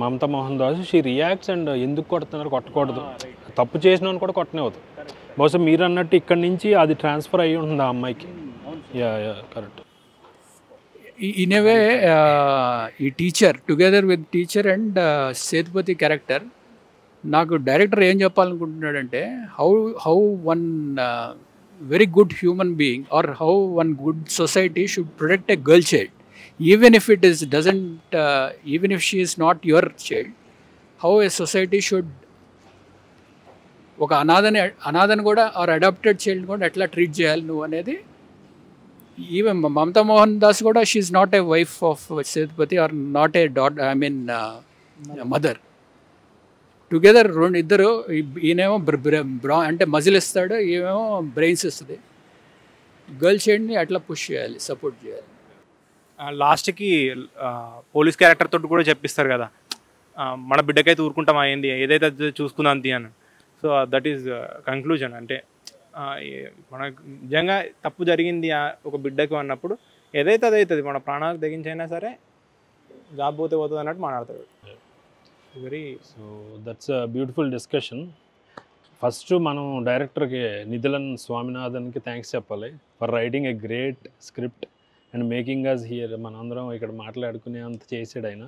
Mamata Mohan Das. She reacts and ఎందుకు కొడుతున్నారు, కొట్టకూడదు, తప్పు చేసిన కూడా కొట్టనేవద్దు. బహుశా మీరు అన్నట్టు ఇక్కడి నుంచి అది ట్రాన్స్ఫర్ అయ్యి ఉంటుంది ఆ అమ్మాయికి. Yeah yeah correct. In a way ఈ teacher together with teacher and Sethupathi character, నాకు డైరెక్టర్ ఏం చెప్పాలనుకుంటున్నాడంటే how one very good human being or how one good society should protect a girl child, even if it is doesn't even if she is not your child. How a society should ఒక అనాథని కూడా are adapted child కూడా ఎట్లా treat చేయాలి నువ్వు అనేది. Even Mamata Mohandas కూడా she is not a wife of Sethupathi or not a mother. Together ఇద్దరు, ఈయనేమో అంటే మజిల్ ఇస్తాడు, ఈమెమో బ్రెయిన్స్ ఇస్తుంది. గర్ల్ చైల్డ్ని అట్లా పుష్ చేయాలి, సపోర్ట్ చేయాలి. లాస్ట్కి పోలీస్ క్యారెక్టర్ తోటి కూడా చెప్పిస్తారు కదా, మన బిడ్డకైతే ఊరుకుంటాం అయింది, ఏదైతే చూసుకుందాం అని. So that is conclusion. అంటే మనకు నిజంగా తప్పు జరిగింది ఒక బిడ్డకు అన్నప్పుడు ఏదైతే అదవుతుంది, మన ప్రాణాలకు తెగించైనా సరే జాబ్ పోతే పోతుంది అన్నట్టు మాట్లాడతాడు. Very so that's a beautiful discussion. First మనం డైరెక్టర్కి నిధిలన్ స్వామినాథన్కి థ్యాంక్స్ చెప్పాలి for writing a great script and making us here. మనందరం ఇక్కడ మాట్లాడుకునే అంత చేసాడు ఆయన.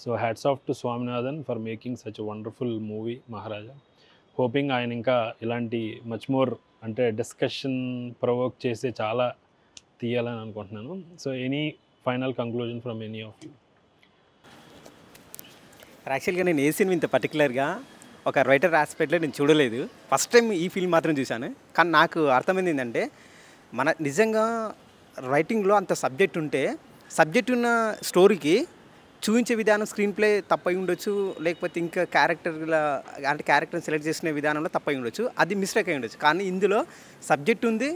So hats off to Swaminathan for making such wonderful movie Maharaja. Hoping ఆయన ఇంకా ఇలాంటి మచ్ మోర్ అంటే డిస్కషన్ ప్రొవోక్ చేసే చాలా తీయాలని అనుకుంటున్నాను. So any final conclusion from any of you? యాక్చువల్గా నేను ఏ సినిమా ఇంత పర్టికులర్గా ఒక రైటర్ ఆస్పెక్ట్లో నేను చూడలేదు. ఫస్ట్ టైం ఈ ఫిల్మ్ మాత్రం చూశాను. కానీ నాకు అర్థమైంది ఏంటంటే మన నిజంగా రైటింగ్లో అంత సబ్జెక్ట్ ఉంటే సబ్జెక్ట్ ఉన్న స్టోరీకి చూపించే విధానం స్క్రీన్ ప్లే తప్పై ఉండొచ్చు, లేకపోతే ఇంకా క్యారెక్టర్ని సెలెక్ట్ చేసిన విధానంలో తప్పై ఉండొచ్చు, అది మిస్టేక్ అయి ఉండొచ్చు. కానీ ఇందులో సబ్జెక్ట్ ఉంది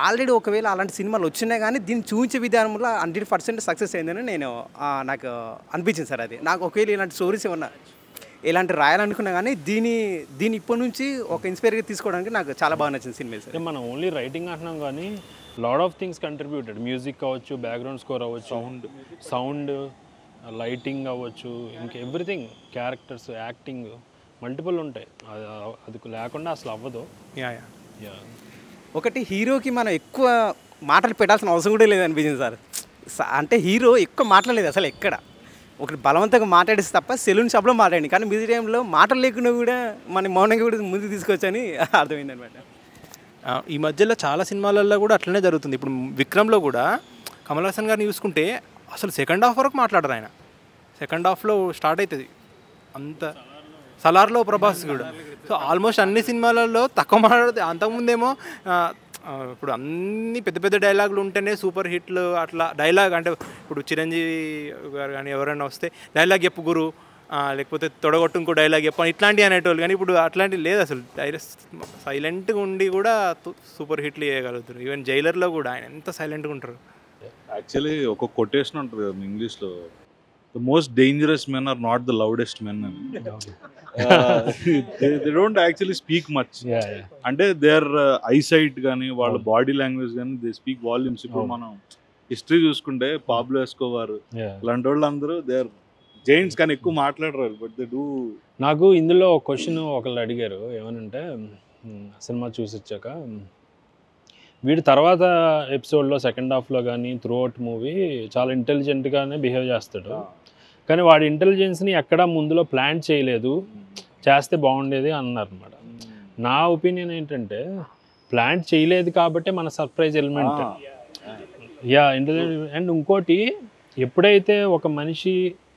ఆల్రెడీ. ఒకవేళ అలాంటి సినిమాలు వచ్చినా కానీ దీన్ని చూపించే విధానంలో 100% సక్సెస్ అయిందని నాకు అనిపించింది సార్. అది నాకు ఒకవేళ ఇలాంటి స్టోరీస్ ఏమన్నా ఇలాంటి రాయాలనుకున్నా కానీ దీన్ని ఇప్పటి నుంచి ఒక ఇన్స్పైర్గా తీసుకోవడానికి నాకు చాలా బాగా నచ్చింది సినిమా సార్. మనం ఓన్లీ రైటింగ్ అంటున్నాం కానీ lot of things contributed. Music అవ్వచ్చు, బ్యాక్గ్రౌండ్ స్కోర్ అవ్వచ్చు, సౌండ్ లైటింగ్ అవ్వచ్చు, ఇంకా ఎవ్రీథింగ్, క్యారెక్టర్స్, యాక్టింగ్ మల్టిపుల్ ఉంటాయి. అది లేకుండా అసలు అవ్వదు. ఒకటి హీరోకి మనం ఎక్కువ మాటలు పెట్టాల్సిన అవసరం కూడా లేదనిపించింది సార్. అంటే హీరో ఎక్కువ మాట్లాడలేదు అసలు ఎక్కడ. ఒకటి బలవంతంగా మాట్లాడేసి తప్ప సెలూన్ షాప్లో మాట్లాడండి, కానీ మిగతా టైంలో మాటలు లేకుండా కూడా మన మౌనంగా కూడా ముందుకు తీసుకొచ్చని అర్థమైంది అనమాట. ఈ మధ్యలో చాలా సినిమాలలో కూడా అట్లనే జరుగుతుంది. ఇప్పుడు విక్రమ్లో కూడా కమల్ హాసన్ గారిని చూసుకుంటే అసలు సెకండ్ హాఫ్ వరకు మాట్లాడరు ఆయన. సెకండ్ హాఫ్లో స్టార్ట్ అవుతుంది అంత. సలార్లో ప్రభాస్ కూడా. సో ఆల్మోస్ట్ అన్ని సినిమాలలో తక్కువ మాట్లాడితే, అంతకుముందేమో ఇప్పుడు అన్ని పెద్ద పెద్ద డైలాగులు ఉంటేనే సూపర్ హిట్లు. అట్లా డైలాగ్ అంటే ఇప్పుడు చిరంజీవి గారు కానీ ఎవరైనా వస్తే డైలాగ్ చెప్పు గురు, లేకపోతే తొడగొట్టు ఇంకో డైలాగ్ చెప్పని ఇట్లాంటివి అనేటోళ్ళు. కానీ ఇప్పుడు అట్లాంటివి లేదు అసలు. సైలెంట్గా ఉండి కూడా సూపర్ హిట్లు చేయగలుగుతారు. ఈవెన్ జైలర్లో కూడా ఆయన ఎంత సైలెంట్గా ఉంటారు. యాక్చువల్లీ ఒక కొటేషన్ ఉంటుంది కదా ఇంగ్లీష్లో, the most dangerous men are not the loudest men అని. They don't actually speak much. అంటే దేర్ ఐసైట్ కానీ వాళ్ళ బాడీ లాంగ్వేజ్ కానీ దే స్పీక్ వాల్యూమ్స్. ఇప్పుడు మనం హిస్టరీ చూసుకుంటే పాబ్లో ఎస్కోబార్ ఇలాంటి వాళ్ళు అందరూ దే ఆర్ జైంట్స్, కానీ ఎక్కువ మాట్లాడరు. But they do. నాకు ఇందులో ఒక క్వశ్చన్ ఒకళ్ళు అడిగారు ఏమనంటే, సినిమా చూసి వచ్చాక, వీడి తర్వాత ఎపిసోడ్లో సెకండ్ హాఫ్లో కానీ త్రూ అవుట్ మూవీ చాలా ఇంటెలిజెంట్గానే బిహేవ్ చేస్తాడు, కానీ వాడి ఇంటెలిజెన్స్ని ఎక్కడా ముందులో ప్లాన్ చేయలేదు, చేస్తే బాగుండేది అన్నారు అనమాట. నా ఒపీనియన్ ఏంటంటే ప్లాన్ చేయలేదు కాబట్టి మన సర్ప్రైజ్ ఎలిమెంట్. ఇంటెలిజెంట్. అండ్ ఇంకోటి, ఎప్పుడైతే ఒక మనిషి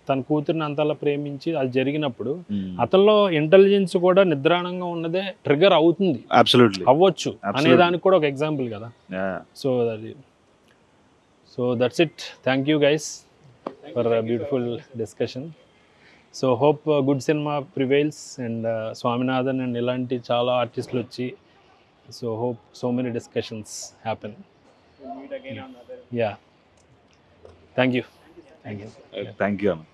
తన కూతురిని అంతలా ప్రేమించి అది జరిగినప్పుడు అతనిలో ఇంటెలిజెన్స్ కూడా నిద్రాణంగా ఉన్నదే ట్రిగర్ అవుతుంది, అవ్వచ్చు అనే దానికి కూడా ఒక ఎగ్జాంపుల్ కదా. So that's it. Thank you guys for beautiful discussion. So hope good cinema prevails and Swaminathan and ఇలాంటి చాలా ఆర్టిస్టులు వచ్చి, so hope so many discussions happen. Yeah, thank you. Thank you అన్న.